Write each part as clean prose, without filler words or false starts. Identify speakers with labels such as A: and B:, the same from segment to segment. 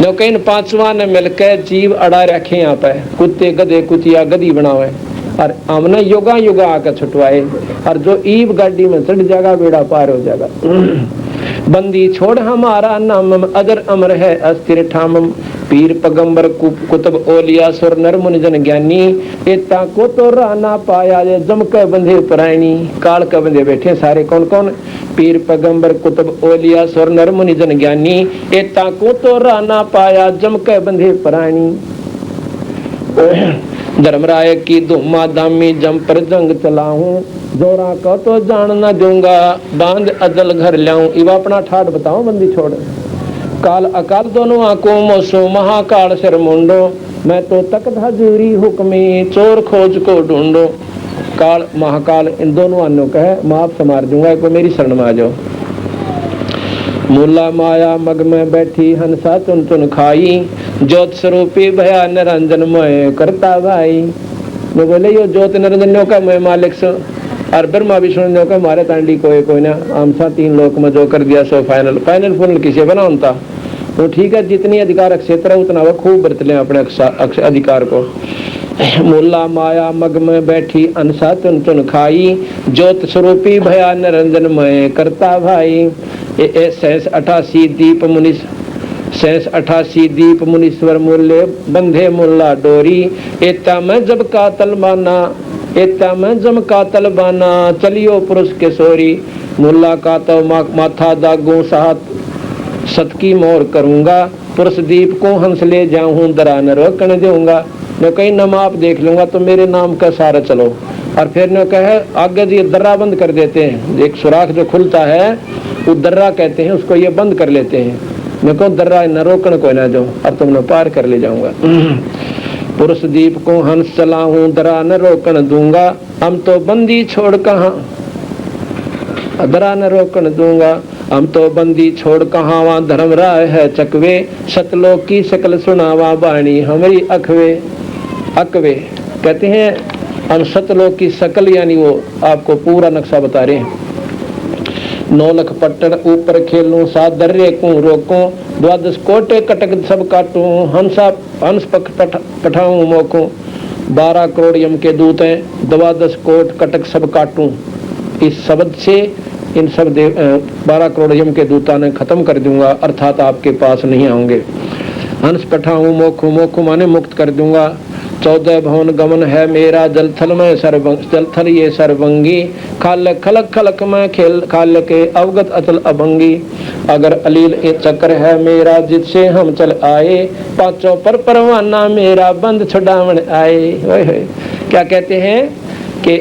A: No कहीं पांचवा ने मिलकर जीव अड़ा रखे यहाँ पे, कुत्ते गधे कुतिया गधी बनावे और हमने योगा योगा आकर छुटवाए। और जो ईब गाड़ी में चढ़ जाएगा बेड़ा पार हो जाएगा। बंदी छोड़ हमारा नाम अजर अमर है अस्थिर ठामम। पीर पैगंबर कुतुब ओलिया सुर नर मुनि जन ज्ञानी। एता को तो राना पाया ये जम के बंधे परायणी। काल के बंधे बैठे सारे कौन कौन? पीर पैगंबर कुतुब ओलिया सुर नर मुनि जन ज्ञानी। एता को तो राना पाया जम के बंधे परायणी। धर्मराय की धुमा दामी जम पर जंग चलाऊं। जोरा का तो जान न दूंगा बांध अदल घर लाऊं। इवा अपना ठाट बताओ बंदी छोड़। काल अकाल दोनों आंखों मोसो महाकाल सिर मुंडो। मैं तो तकत हजूरी हुक्मी चोर खोज को ढूंढो। काल महाकाल इन दोनों अन्यों का है, माफ समार दूंगा, कोई मेरी शरण में आ जाओ। मूला माया मग में बैठी हंसा चुन चुन खाई। ज्योत स्वरूपी भया निरंजन मय करता भाई। वो बोले यो ज्योत निरंजन का मैं मालिक से और ब्रह्मा विष्णु का मारे तांडी कोई ना आमसा तीन लोक में जो कर दिया सो फाइनल फाइनल फुल किसे बना होता। तो ठीक है, जितनी अधिकार क्षेत्र है उतना वह खूब बरत ले अपने अधिकार को। मूला माया मग में बैठी अनसा चुन चुन खाई। ज्योत स्वरूपी भया निरंजन मय करता भाई। 88 दीप मुनि 88 दीप मुनीश्वर मूल्य बंधे मुल्ला डोरी। एता में जब का तलबाना एता में जम का तलबाना चलियो पुरुष के सोरी। मुल्ला का तो माथा दागू साथ सत की मोर करूंगा। पुरुष दीप को हंस ले जाऊं दरा न रोकने दूंगा। मैं कहीं नम आप देख लूंगा तो मेरे नाम का सारा चलो। और फिर न कहे आगे जी दर्रा बंद कर देते हैं। एक सुराख जो खुलता है वो दर्रा कहते हैं, उसको ये बंद कर लेते हैं। मैं कहूँ दर्रा न रोकने को ना जाऊं और तुमने पार कर ले जाऊंगा। पुरुष दीप को हंस चलाऊं दरा न रोकन दूंगा। हम तो बंदी छोड़ कहाँ दरा न रोकन दूंगा। हम तो बंदी छोड़ कहाँ वहाँ धर्म राय है चकवे। सतलोक की शकल सुनावा बाणी हमारी अखवे। अकवे कहते हैं हम सतलोक की शकल, यानी वो आपको पूरा नक्शा बता रहे हैं। 9 लाख पट्टन ऊपर खेलूं 7 दर्रे को रोकूं। 12 कोटे कटक सब काटूं। हंस पठाऊं मोकूं। 12 करोड़ यम के दूत हैं 12 कोट कटक सब काटूं। इस शब्द से इन सब 12 करोड़ यम के दूता ने खत्म कर दूंगा, अर्थात आपके पास नहीं आऊंगे। हंस पठाऊं मोखू मोखू माने मुक्त कर दूंगा। 14 भवन गमन है मेरा जलथल में जलथल ये सर्वंगी। खाल खलक खलक में खेल खाल के अवगत अचल अभंगी। अगर अलील चक्र है मेरा जिससे हम चल आए। पांचों पर परवाना मेरा बंद छुड़ावन आए। क्या कहते हैं कि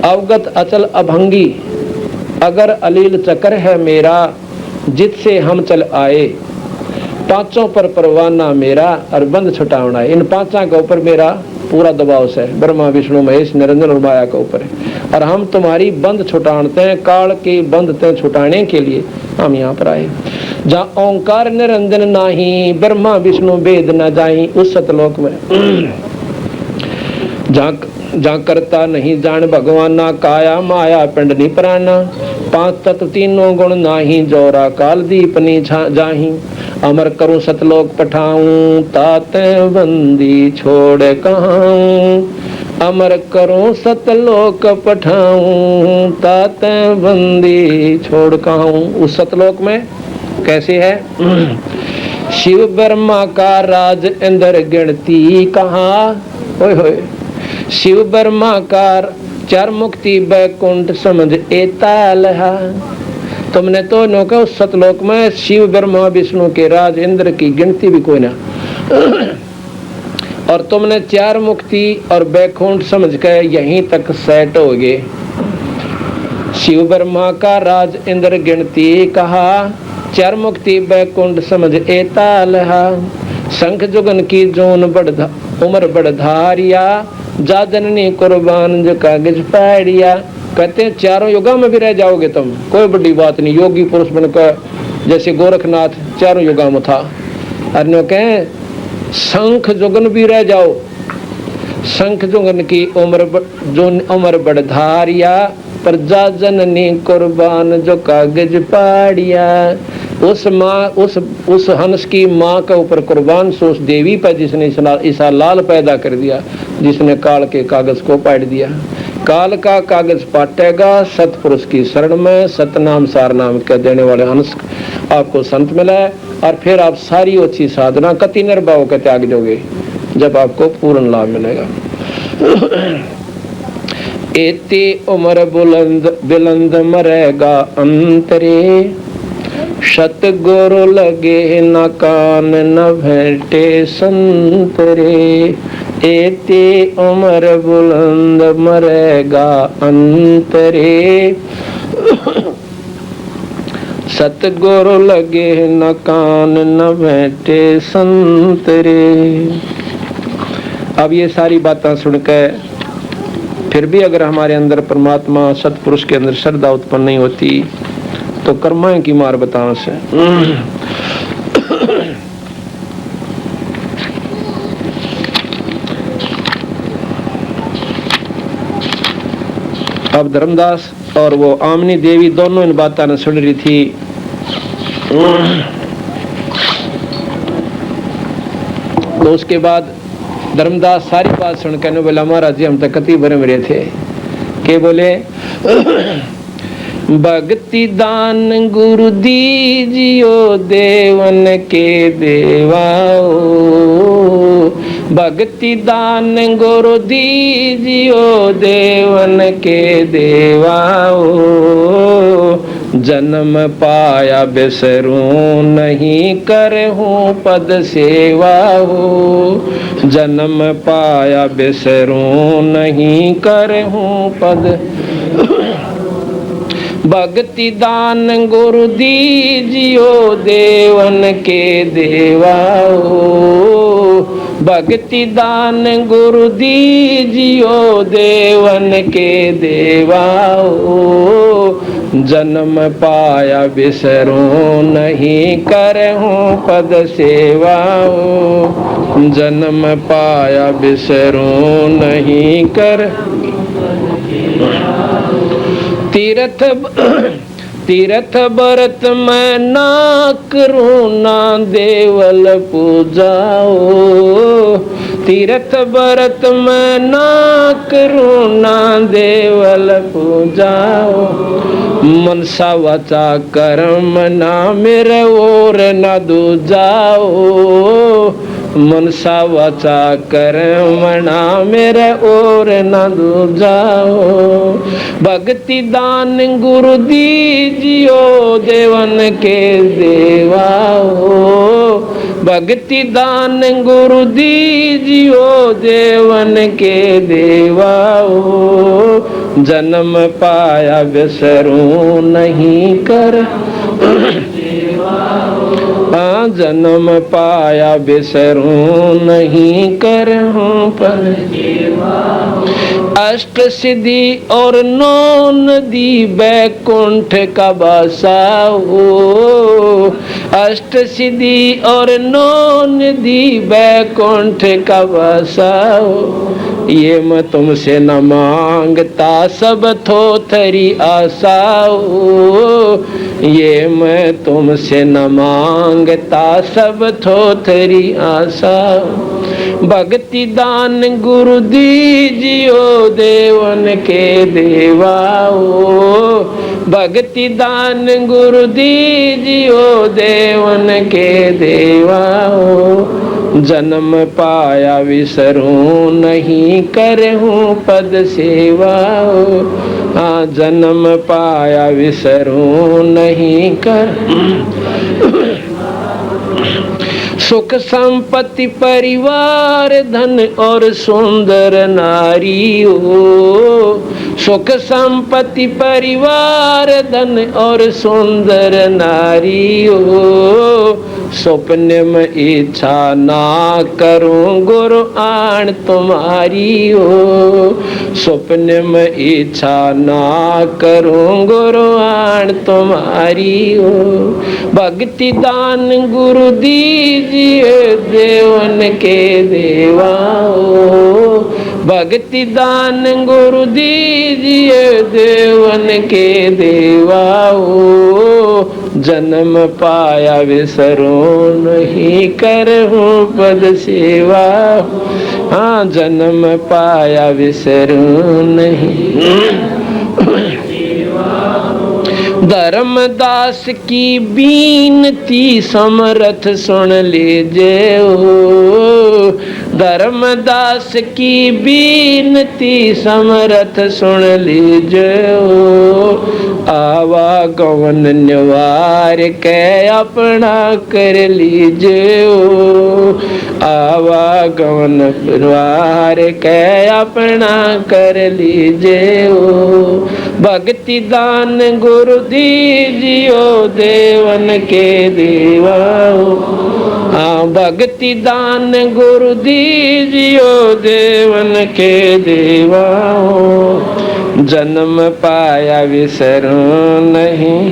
A: अवगत अचल अभंगी। अगर अलील चक्र है मेरा जिससे हम चल आए। पांचों पर परवाना मेरा और बंद छुटावना है। इन पांचों के ऊपर मेरा पूरा दबाव है, ब्रह्मा विष्णु महेश निरंजन और माया के ऊपर है। और हम तुम्हारी बंद छुटाते हैं, काल की बंद ते छुटाने के लिए हम यहाँ पर आए। जहाँ ओंकार निरंजन नाही ब्रह्मा विष्णु वेद न जाई। उस सतलोक में जहाँ करता नहीं जान भगवाना। काया माया पिंड नि प्राणा। 5 तत्व तीनों गुण नाही जोरा काल दीप नि जाही। अमर करूं सतलोक पठाऊं ताते बंदी छोड़ कहाऊं। अमर करूं सतलोक पठाऊं ताते बंदी छोड़ कहाऊं। उस सतलोक में कैसे है? शिव ब्रह्मा का राज इंद्र गिनती कहाँ। ओए होए शिव ब्रह्मा का 4 मुक्ति बैकुंठ समझ एताल है। तुमने तो नौका उस सतलोक में शिव ब्रह्मा विष्णु के राज इंद्र की गिनती भी कोई ना। और तुमने 4 मुक्ति और बैकुंठ समझ के यहीं तक सेट हो गए। शिव ब्रह्मा का राज इंद्र गिनती कहा। 4 मुक्ति बैकुंठ समझ एताल है। शंख जुगन की जोन उम्र बढ़धारिया। जा जननी कुर्बान जो कागज पाड़िया। कहते हैं 4 युगों में भी रह जाओगे तुम, कोई बड़ी बात नहीं। योगी पुरुष बनकर जैसे गोरखनाथ 4 युगों में था। अन्यों कहें शंख जुगन भी रह जाओ। शंख जुगन की उम्र बढ़धारिया। पर जा जननी कुर्बान जो कागज पाड़िया। उस माँ उस हंस की माँ के ऊपर कुर्बान सो उस देवी पर जिसने ईसा लाल पैदा कर दिया, जिसने काल के कागज को पाट दिया। काल का कागज पाटेगा सतपुरुष की शरण में, सतनाम सार नाम के देने वाले हंस आपको संत मिला है। और फिर आप सारी अच्छी साधना कति निर्भाव के त्याग दोगे जब आपको पूर्ण लाभ मिलेगा। एते उम्र बुलंद मरेगा अंतरे, सतगुरु लगे न कान न भेंटे संतरे। एते उम्र बुलंद मरेगा अंतरे, सतगुरु लगे न कान न भेंटे संतरे। अब ये सारी बातें सुनकर फिर भी अगर हमारे अंदर परमात्मा सतपुरुष के अंदर श्रद्धा उत्पन्न नहीं होती तो कर्माएं की मार बताओ से। अब धर्मदास और वो आमनी देवी दोनों इन बातों ने सुन रही थी। तो उसके बाद धर्मदास सारी बात सुनकर बोला महाराज जी हम तो कति भरम रहे थे के बोले भक्ति दान गुरु दीजियो देवन के देवाओ, भक्ति दान गुरु दीजियो देवन के देवाओ। जन्म पाया बिसरूं नहीं करहूं पद सेवा हो, जन्म पाया बिसरूं नहीं करहूं पद। भक्ति दान गुरु दीजियो देवन के देवाओ, भक्ति दान गुरु दीजियो देवन के देवाओ। जन्म पाया बिसरूं नहीं करहूं पद सेवाओ, जन्म पाया बिसरूं नहीं कर। तीर्थ व्रत मैं ना करूं ना देवल पूजाओ, तीर्थ व्रत मैं ना करूं ना देवल पूजाओ। मनसा वाचा कर्म ना मेरे और ना दूजाओ, मनसा वाचा कर्म ना मेरे और न दूजाओ। भक्ति दान गुरु दीजियो देवन के देवाओ, भक्ति दान गुरु दीजियो देवन के देवाओ। जन्म पाया बिसरूं नहीं कर, जन्म पाया बिसरूं नहीं करहूं पर। अष्ट सिद्धि और नौ नदी बैकुंठ का बसाओ, अष्ट सिद्धि और नौ नदी बैकुंठ का बसाओ। ये मैं तुमसे न मांगता सब थोथरी आसाओ, ये मैं तुमसे न मांगता सब थोथरी आसाओ। भक्ति दान गुरु दीजियो देवन के देवाओ, भक्ति दान गुरु दीजियो देवन के देवाओ। जन्म पाया विसरूं नहीं करहूं पद सेवाओ, हाँ जन्म पाया विसरूं नहीं कर। सुख संपत्ति परिवार धन और सुंदर नारी हो, सुख संपत्ति परिवार धन और सुंदर नारी हो। स्वप्न में इच्छा ना करूं गुरु आन तुम्हारी हो, स्वप्न में इच्छा ना करूं गुरु आन तुम्हारी हो। भक्ति दान गुरु दीजिए देवन के देवाओ, भक्ति दान गुरु दीजिए देवन के देवा हो, जन्म पाया विसरो नहीं करहु पद सेवा। हाँ जन्म पाया विसरो नहीं। धर्मदास की बीनती समरथ सुन लीजिए हो, धर्मदास की बीनती समरथ सुन लीजिए हो। आवागमन निवार के अपना कर लीजिए हो, आवागमन निवार के अपना कर लीजिए हो। भक्ति दान गुरु दीजियो देवन के देवा हो। हाँ भक्ति दान गुरु दीजियो देवन के देवा हो। जन्म पाया विसरो नहीं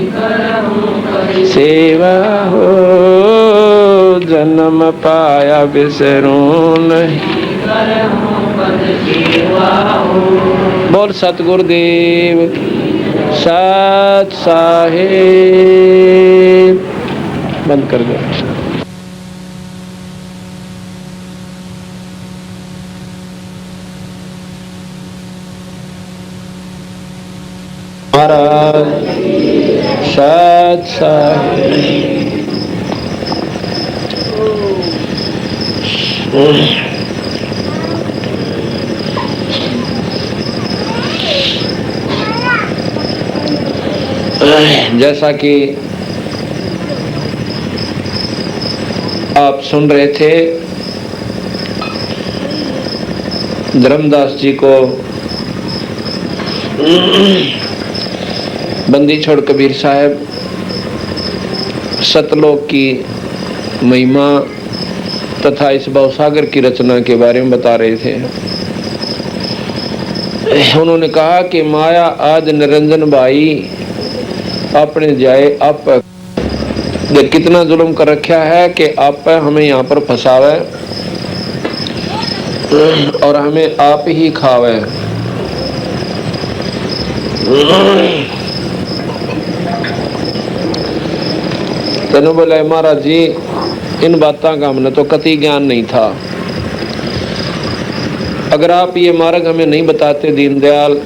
A: सेवा हो, जन्म पाया विसरो नहीं। बोल सतगुरुदेव सत साहिब। बंद कर दो। महाराज सत साहिब। जैसा कि आप सुन रहे थे, धर्मदास जी को बंदी छोड़ कबीर साहब सतलोक की महिमा तथा इस भवसागर की रचना के बारे में बता रहे थे। उन्होंने कहा कि माया आज निरंजन भाई अपने जाए आप कितना जुल्म कर रखा है कि आप हमें यहाँ पर फंसावे और हमें आप ही खावे। तेनों बोला महाराज जी इन बातों का हमने तो कतई ज्ञान नहीं था। अगर आप ये मार्ग हमें नहीं बताते दीनदयाल,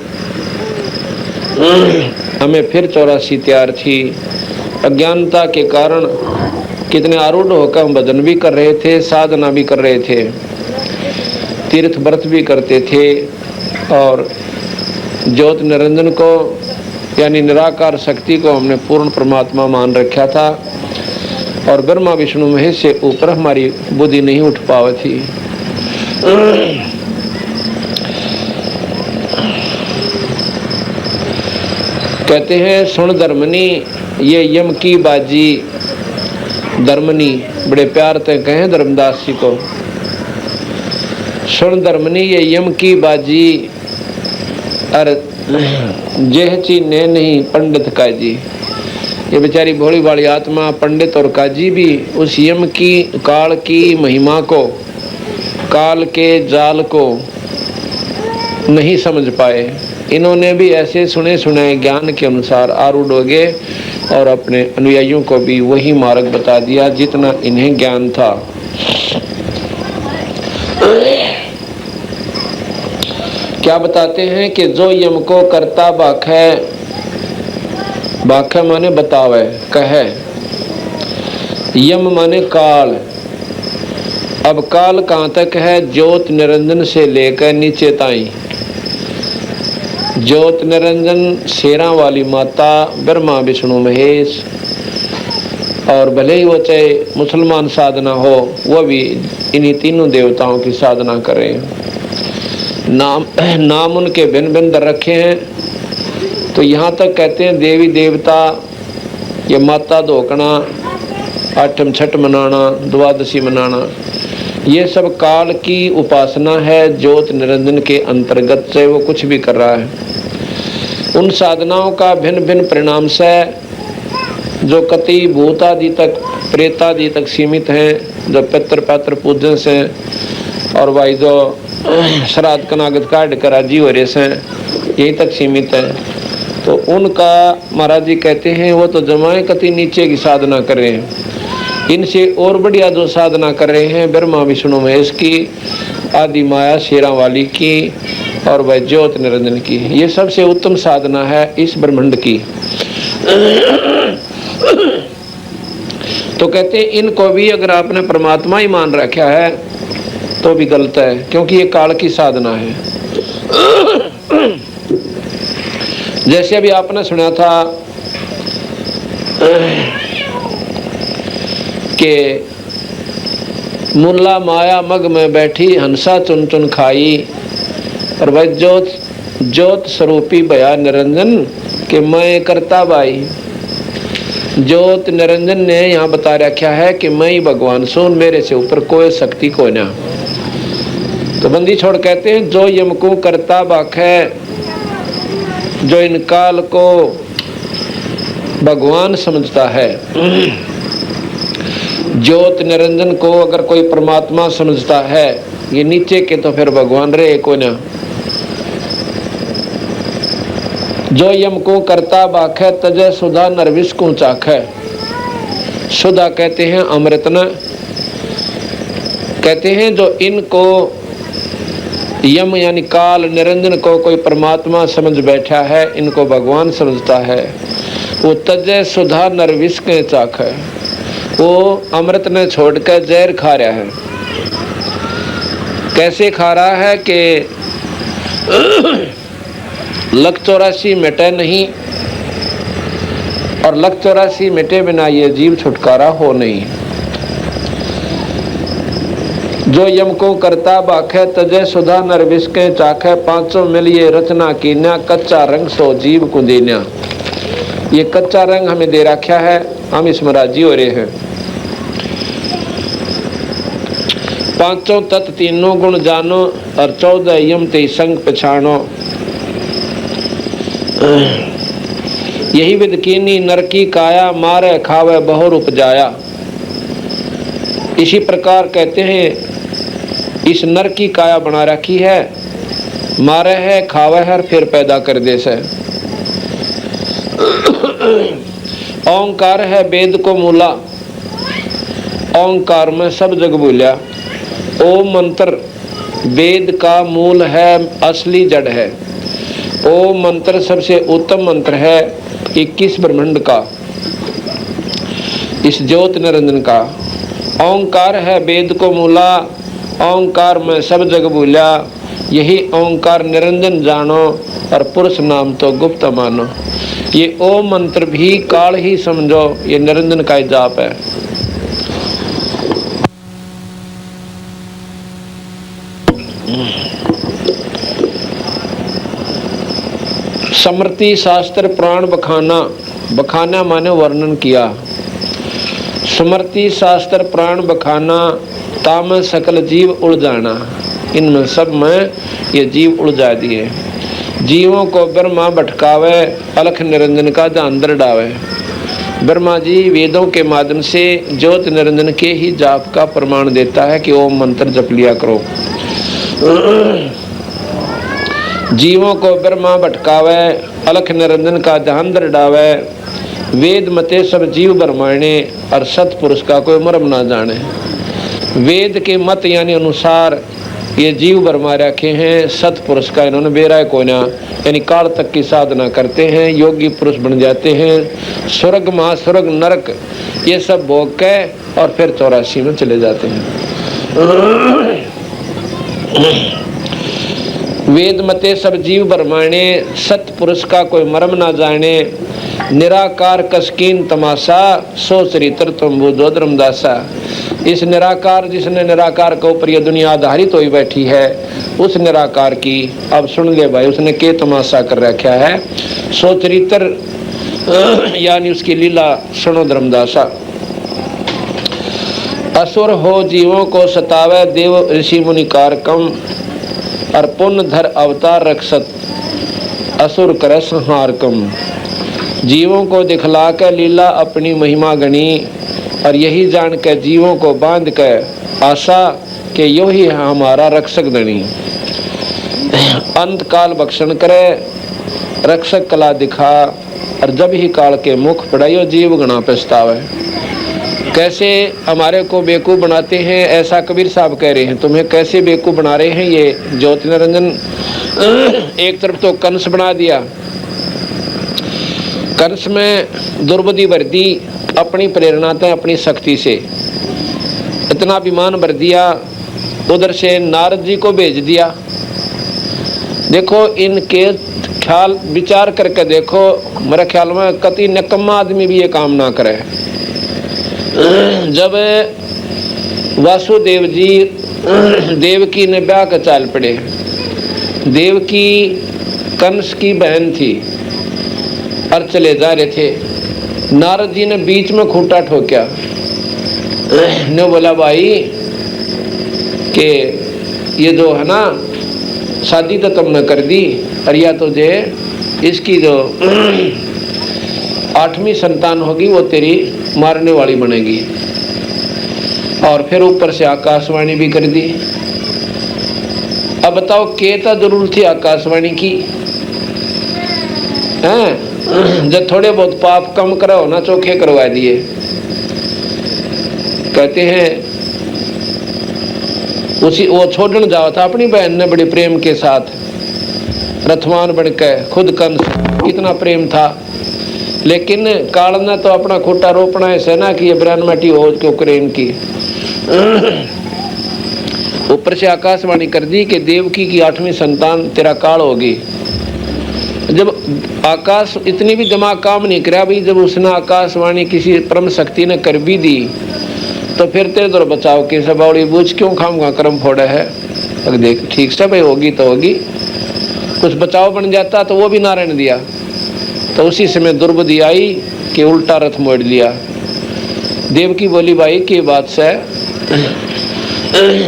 A: हमें फिर 84 तैयार थी। अज्ञानता के कारण कितने आरूढ़ होकर हम भजन भी कर रहे थे, साधना भी कर रहे थे, तीर्थ व्रत भी करते थे और ज्योत निरंजन को यानी निराकार शक्ति को हमने पूर्ण परमात्मा मान रखा था और ब्रह्मा विष्णु महेश से ऊपर हमारी बुद्धि नहीं उठ पावी थी। कहते हैं सुन धर्मनी ये यम की बाजी। धर्मनी बड़े प्यार से कहें धर्मदास जी को, सुन धर्मनी ये यम की बाजी अर जेहची ने नहीं पंडित काजी। ये बेचारी भोली भाली आत्मा पंडित और काजी भी उस यम की काल की महिमा को, काल के जाल को नहीं समझ पाए। इन्होंने भी ऐसे सुने सुनाए ज्ञान के अनुसार आरूढ़ हो गए और अपने अनुयायियों को भी वही मार्ग बता दिया जितना इन्हें ज्ञान था। क्या बताते हैं कि जो यम को करता बाखे, बाखे माने बतावे कहे, यम माने काल। अब काल कहाँ तक है? ज्योत निरंजन से लेकर नीचे ताई। ज्योत निरंजन शेरा वाली माता ब्रह्मा विष्णु महेश, और भले ही वो चाहे मुसलमान साधना हो वो भी इन्हीं तीनों देवताओं की साधना करें। नाम उनके भिन्न भिन्न रखे हैं। तो यहाँ तक कहते हैं देवी देवता, ये माता धोकना, आठम छठ मनाना, द्वादशी मनाना, ये सब काल की उपासना है। ज्योत निरंजन के अंतर्गत से वो कुछ भी कर रहा है। उन साधनाओं का भिन्न भिन्न परिणाम से जो कति भूतादि तक, प्रेतादि तक सीमित हैं, जो पितृ पात्र पूजन से और भाई जो श्राद्ध कनागत काट कर राजी हो रहे से, यहीं तक सीमित है। तो उनका महाराज जी कहते हैं वो तो जमाए कति नीचे की साधना कर रहे हैं, इनसे और बढ़िया जो साधना कर रहे हैं ब्रह्मा विष्णु महेश की, आदि माया शेरा वाली की और वह ज्योत निरंजन की, ये सबसे उत्तम साधना है इस ब्रह्मांड की। तो कहते हैं इनको भी अगर आपने परमात्मा ही मान रखा है तो भी गलत है, क्योंकि ये काल की साधना है। जैसे अभी आपने सुना था कि मुल्ला माया मग में बैठी हंसा चुन चुन खाई, और वह ज्योत स्वरूपी भया निरंजन के मैं करता बाई। ज्योत निरंजन ने यहाँ बता रखा है कि मैं ही भगवान सुन, मेरे से ऊपर कोई शक्ति को ना। तो बंदी छोड़ कहते हैं जो यम को करता बाख है, जो इन काल को भगवान समझता है, ज्योत निरंजन को अगर कोई परमात्मा समझता है, ये नीचे के तो फिर भगवान रहे को ना। जो यम को करता बाख है, तजय सुधा नरविष को चाख है। सुधा कहते हैं अमृत न, कहते हैं जो इनको यम यानी काल निरंजन को कोई परमात्मा समझ बैठा है, इनको भगवान समझता है, वो तजय सुधा नरविष के चाख है, वो अमृत ने छोड़कर जहर खा रहा है। कैसे खा रहा है कि लख 84 मिटे नहीं, और लख 84 मिटे बिना ये जीव छुटकारा हो नहीं। जो यम को करता बाखे, तजय सुधा नरविष के चाखे, 500 मिल ये रचना कीन्या, कच्चा रंग सो जीव को देना। ये कच्चा रंग हमें दे रखा है, हम इसमें राजी हो रहे हैं। 5 तत्व तीनों गुण जानो, और 14 यम ते संग पछानो। यही विद कीनी नर की काया, मारे खावे बहुर उपजाया। इसी प्रकार कहते हैं इस नर की काया बना रखी है, मारे है खावे है फिर पैदा कर दे से। ओंकार है वेद को मूला, ओंकार में सब जग बोलिया। ओम मंत्र वेद का मूल है, असली जड़ है। ओम मंत्र सबसे उत्तम मंत्र है 21 ब्रह्मांड का, इस ज्योत निरंजन का। ओंकार है वेद को मूला, ओंकार में सब जग बोलिया। यही ओंकार निरंजन जानो, और पुरुष नाम तो गुप्त मानो। ये ओम मंत्र भी काल ही समझो, ये निरंजन का जाप है। स्मृति शास्त्र प्राण बखाना, बखाना माने वर्णन किया। स्मृति शास्त्र प्राण बखाना, ताम सकल जीव उड़ जाना। इनमें सब में ये जीव उलझा दिए। जीवों को ब्रह्मा भटकावे, अलख निरंजन का ध्यान डावे। ब्रह्मा जी वेदों के माध्यम से ज्योत निरंजन के ही जाप का प्रमाण देता है कि ओम मंत्र जप लिया करो। जीवों को ब्रह्मा भटकावे, अलख निरंजन का ध्यान डावे। वेद मते सब जीव ब्रह्माणे, और सतपुरुष का कोई मर्म ना जाने। वेद के मत यानी अनुसार ये जीव बरमा रखे हैं, सतपुरुष का इन्होंने बेरा को ना, यानी काल तक की साधना करते हैं, योगी पुरुष बन जाते हैं। स्वर्ग महास्वर्ग नरक ये सब भोग के और फिर 84 में चले जाते हैं। वेद मते सब जीव ब्रह्माणे, सतपुरुष का कोई मर्म ना जाने। निराकार कसकीन तमाशा, सो चरित्र तुम बुझो धर्मदासा। इस निराकार, जिसने निराकार के ऊपर यह दुनिया आधारित हुई बैठी है, उस निराकार की अब सुन ले भाई, उसने के तमाशा कर रखा है। सो चरित्र यानी उसकी लीला सुनो धर्मदासा। असुर हो जीवों को सतावे, देव ऋषि मुनि कारकम। और पुण्य धर अवतार रक्षत, असुर कर संहार कम। जीवों को दिखला कर लीला अपनी महिमा गणी, और यही जान कर जीवों को बांध कर आशा कि यो ही है हमारा रक्षक धनी, अंत काल भक्षण करे, रक्षक कला दिखा, और जब ही काल के मुख पड़ाइयो जीव गणा पछतावे। कैसे हमारे को बेवकूफ़ बनाते हैं, ऐसा कबीर साहब कह रहे हैं। तुम्हें कैसे बेवकूफ़ बना रहे हैं ये ज्योति निरंजन। एक तरफ तो कंस बना दिया, कंस में दुर्बुद्धि भर दी, अपनी प्रेरणा से अपनी शक्ति से इतना अभिमान भर दिया। उधर से नारद जी को भेज दिया। देखो इनके ख्याल विचार करके देखो, मेरे ख्याल में कति निकम्मा आदमी भी ये काम ना करे। जब वासुदेव जी देवकी ने ब्याह का चाल पड़े, देवकी कंस की बहन थी और चले जा रहे थे, नारद जी ने बीच में खूंटा ठोका, ने बोला भाई कि ये जो है ना शादी तो तुमने कर दी, और या तो जे इसकी जो 8वीं संतान होगी वो तेरी मारने वाली बनेगी। और फिर ऊपर से आकाशवाणी भी कर दी। अब बताओ केता जरूर थी आकाशवाणी की हैं? जब थोड़े बहुत पाप कम कराओ ना, चोखे करवा दिए। कहते हैं उसी वो छोड़ने जाओ था अपनी बहन ने बड़े प्रेम के साथ, रथवान बनकर खुद कंस, कितना प्रेम था। लेकिन काल ने तो अपना खूंटा रोपना है सेना की, ब्रह्मटी हो के उक्रेन की। ऊपर से आकाशवाणी कर दी कि देवकी की 8वीं संतान तेरा काल होगी। जब आकाश इतनी भी दिमाग काम नहीं करा भाई, जब उसने आकाशवाणी किसी परम शक्ति ने कर भी दी तो फिर तेरे दर बचाव के सबौड़ी बूझ क्यों खाऊंगा, कर्म फोड़ा है। अब देख ठीक से भाई होगी तो होगी, कुछ बचाव बन जाता तो वो भी ना रहने दिया। तो उसी समय दुर्बुद्धि आई कि उल्टा रथ मोड़ लिया। देवकी बोली भाई की बात से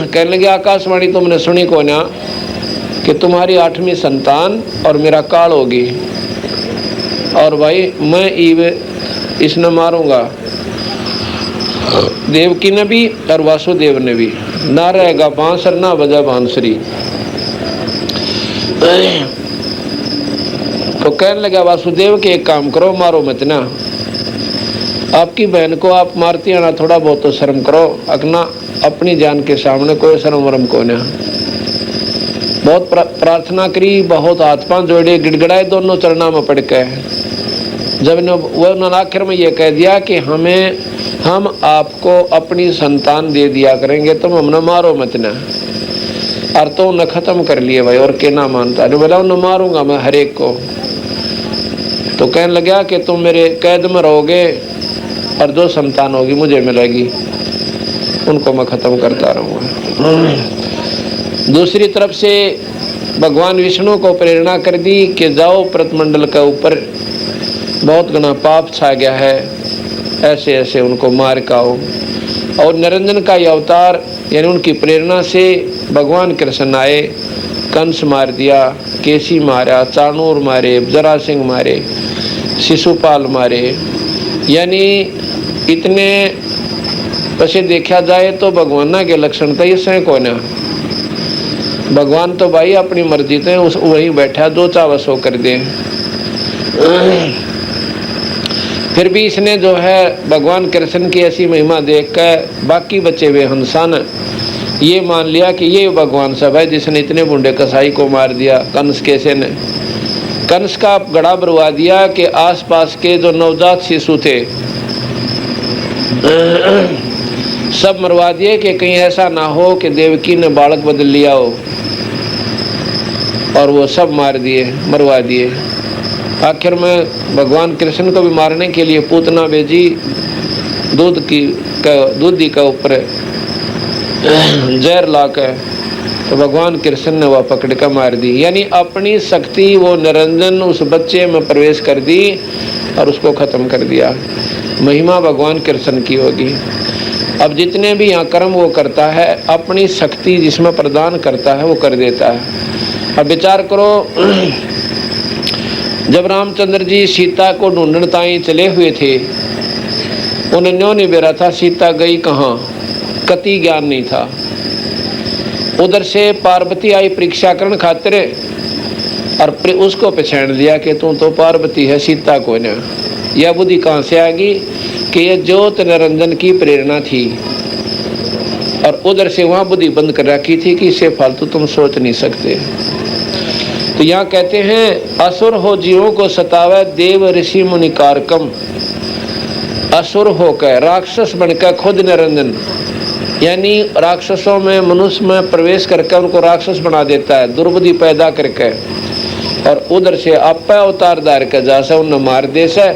A: कहने लगे आकाशवाणी तुमने सुनी को ना कि तुम्हारी 8वीं संतान और मेरा काल होगी, और भाई मैं ईव इसने मारूंगा। देवकी ने भी और वासुदेव ने भी, ना रहेगा बांसुर ना बजा बांसुरी। तो कहने लगा वासुदेव के एक काम करो, मारो मत ना, आपकी बहन को आप मारती है ना, थोड़ा बहुत तो शर्म करो, अपना अपनी जान के सामने कोई शर्म वरम को ना। बहुत प्रार्थना करी, बहुत हाथ पांव जोड़े, गिड़गड़ाए दोनों चरणों में पड़ के। जब उन्होंने आखिर में ये कह दिया कि हम आपको अपनी संतान दे दिया करेंगे, तुम हमने मारो मत ना, और तो न खत्म कर लिए भाई, और के ना मानता। जो बोला उन्हें मारूंगा मैं हर एक को। तो कहने लगा कि तुम मेरे कैद में रहोगे और 2 संतान होगी मुझे मिलेगी, उनको मैं खत्म करता रहूँगा। दूसरी तरफ से भगवान विष्णु को प्रेरणा कर दी कि जाओ प्रतमंडल के ऊपर बहुत घना पाप छा गया है, ऐसे ऐसे उनको मार के आओ। और निरंजन का ये अवतार यानी उनकी प्रेरणा से भगवान कृष्ण आए, कंस मार दिया, केसी मारा, चाणूर मारे, जरासिंह मारे, शिशुपाल मारे। यानी इतने वैसे देखा जाए तो भगवान के लक्षण तो ये को ना, भगवान तो भाई अपनी मर्जी से उस वहीं बैठा, जो चाहे सो कर दे। फिर भी इसने जो है भगवान कृष्ण की ऐसी महिमा देखकर बाकी बचे हुए हंसा ने ये मान लिया कि ये भगवान सब है जिसने इतने बूढ़े कसाई को मार दिया। कंस कैसे ने कंस का गड़ा बरवा दिया कि आसपास के जो नवजात शिशु थे सब मरवा दिए कि कहीं ऐसा ना हो कि देवकी ने बालक बदल लिया हो, और वो सब मार दिए, मरवा दिए। आखिर में भगवान कृष्ण को भी मारने के लिए पूतना भेजी, दूधी का ऊपर जहर लाकर, तो भगवान कृष्ण ने वह पकड़ कर मार दी। यानी अपनी शक्ति वो निरंजन उस बच्चे में प्रवेश कर दी और उसको खत्म कर दिया। महिमा भगवान कृष्ण की होगी। अब जितने भी यहाँ कर्म वो करता है, अपनी शक्ति जिसमें प्रदान करता है वो कर देता है। अब विचार करो, जब रामचंद्र जी सीता को ढूंढने ताई चले हुए थे, उन्हें न्यों नहीं बेरा था सीता गई कहाँ, कति ज्ञान नहीं था। उधर से पार्वती आई परीक्षा करने खातिर और उसको पहचान लिया कि तू तो पार्वती है, सीता को न। यह बुद्धि कहाँ से आ गई कि यह ज्योत निरंजन की प्रेरणा थी और उधर से वहां बुद्धि बंद कर रखी थी कि इससे फालतू तुम सोच नहीं सकते। तो यहाँ कहते हैं असुर हो जीवों को सतावे देव ऋषि मुनि कारकम। असुर होकर राक्षस बनकर खुद निरंजन, यानी राक्षसों में मनुष्य में प्रवेश करके उनको राक्षस बना देता है, दुर्बुद्धि पैदा करके, और उधर से आप अवतार धार कर जा से उन्हें मार दे से।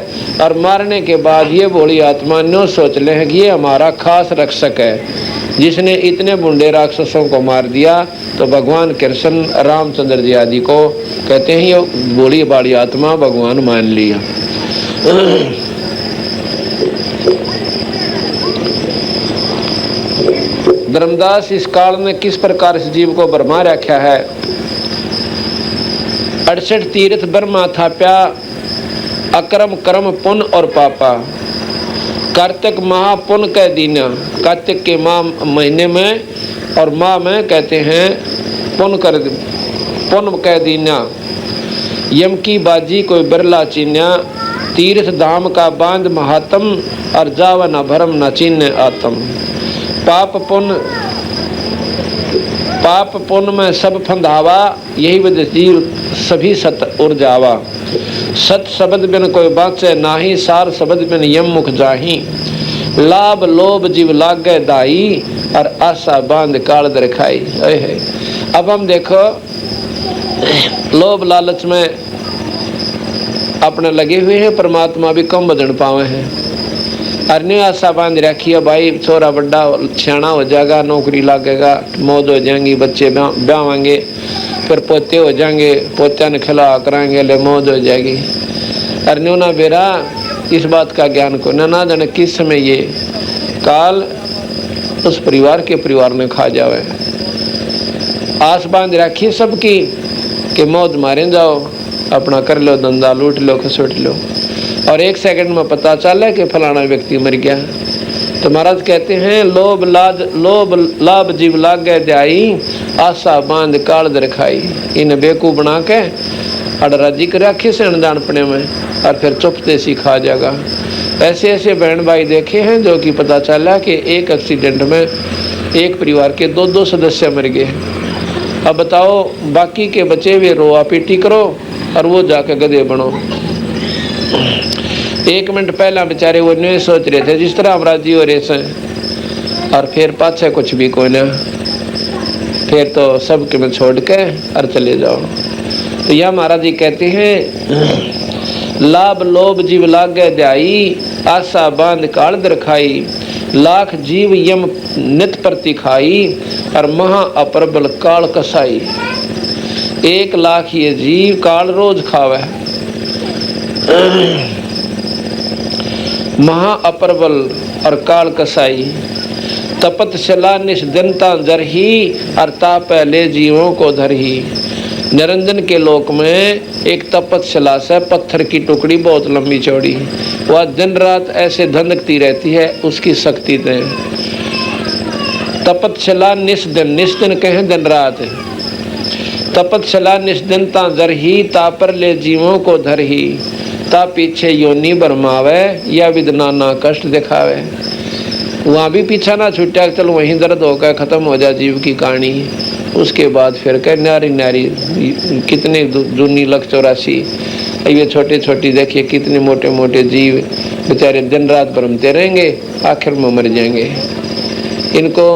A: और मारने के बाद ये भोली आत्मा न्यों सोच ले कि ये हमारा खास रक्षक है, जिसने इतने बुंडे राक्षसों को मार दिया। तो भगवान कृष्ण रामचंद्र जी आदि को कहते हैं ये भोली बाड़ी आत्मा भगवान मान लिया। धर्मदास इस काल में किस प्रकार इस जीव को बरमा रखा है। 68 तीर्थ ब्रह्मा थाप्या अक्रम कर्म पुण्य और पापा। कार्तिक महापुण्य के दिन, कार्तिक के माह महीने में और माह में कहते हैं पुण्य के दिन यम की बाजी कोई बिरला चिन्या। तीर्थ धाम का बांध महात्म और जाव न भरम न चिन्ह आत्म। पाप पुण्य में सब फंदावा, यही वजह जीव सभी सत उड़ जावा। सत शब्द बिन कोई बाँचे नाही, सार शब्द बिन यम मुख जाही। लाभ लोभ जीव लागे दाई, और आशा बांध काल दर खाई। अब हम देखो लोभ लालच में अपने लगे हुए हैं, परमात्मा भी कम बदन पावे हैं। अरे आशा बांध रखी है भाई छोरा बड़ा सियाना हो जाएगा, नौकरी लगेगा, मौज हो जाएंगी, बच्चे ब्याहेंगे, फिर पोते हो जाएंगे, पोत्या ने खिला कराएंगे, ले मौज हो जाएगी। अरे ना बेरा इस बात का ज्ञान को ना जाने किस समय ये काल उस परिवार के परिवार में खा जावे। आस बांध रखी सबकी कि मौज मारे जाओ, अपना कर लो धंधा, लूट लो, खसोट लो, और एक सेकंड में पता चला कि फलाना व्यक्ति मर गया। तो महाराज कहते हैं लोभ लाभ जीव लाग गए जाई, आशा बांध काल दर खाई। इन बेकूफ बना के अड़राजी कर रखे से अनजानपने में, और फिर चुपते सी खा जाएगा। ऐसे ऐसे बहन भाई देखे हैं जो कि पता चला कि एक एक्सीडेंट में एक परिवार के 2-2 सदस्य मर गए। अब बताओ बाकी के बचे हुए रोआ पीटी करो और वो जाके गधे बनो। 1 मिनट पहला बेचारे वो नहीं सोच रहे थे जिस तरह हम राजी हो रहे हैं, और फिर पाछे कुछ भी कोई ना, फिर तो सबके में छोड़ के और चले जाओ। तो यह महाराज जी कहते हैं लाभ लोभ जीव लागे ध्याई, आशा बांध काल दर खाई। लाख जीव यम नित प्रति खाई, और महा अप्रबल काल कसाई। 1 लाख ये जीव काल रोज खावे। महा अप्रबल और काल कसाई। तपतशिला निष्दिनता जरही, और ताप ले जीवों को धरही। निरंजन के लोक में एक तपतशिला से पत्थर की टुकड़ी बहुत लंबी चौड़ी, वह दिन रात ऐसे धंधकती रहती है, उसकी शक्ति दें। तपतशिला निष्दिन कहें दिन रात। तपतशिला निष्दिनता जरही, तापर ले जीवों को धरही। ता पीछे योनि बरमावे, या विदना ना कष्ट दिखावे। वहाँ भी पीछा ना छूटा, चलो वहीं दर्द होकर खत्म हो जाए जीव की कहानी। उसके बाद फिर कह नारी नारी कितने दूनी 184, ये छोटे छोटे देखिए कितने मोटे मोटे जीव बेचारे दिन रात भरमते रहेंगे, आखिर में मर जाएंगे। इनको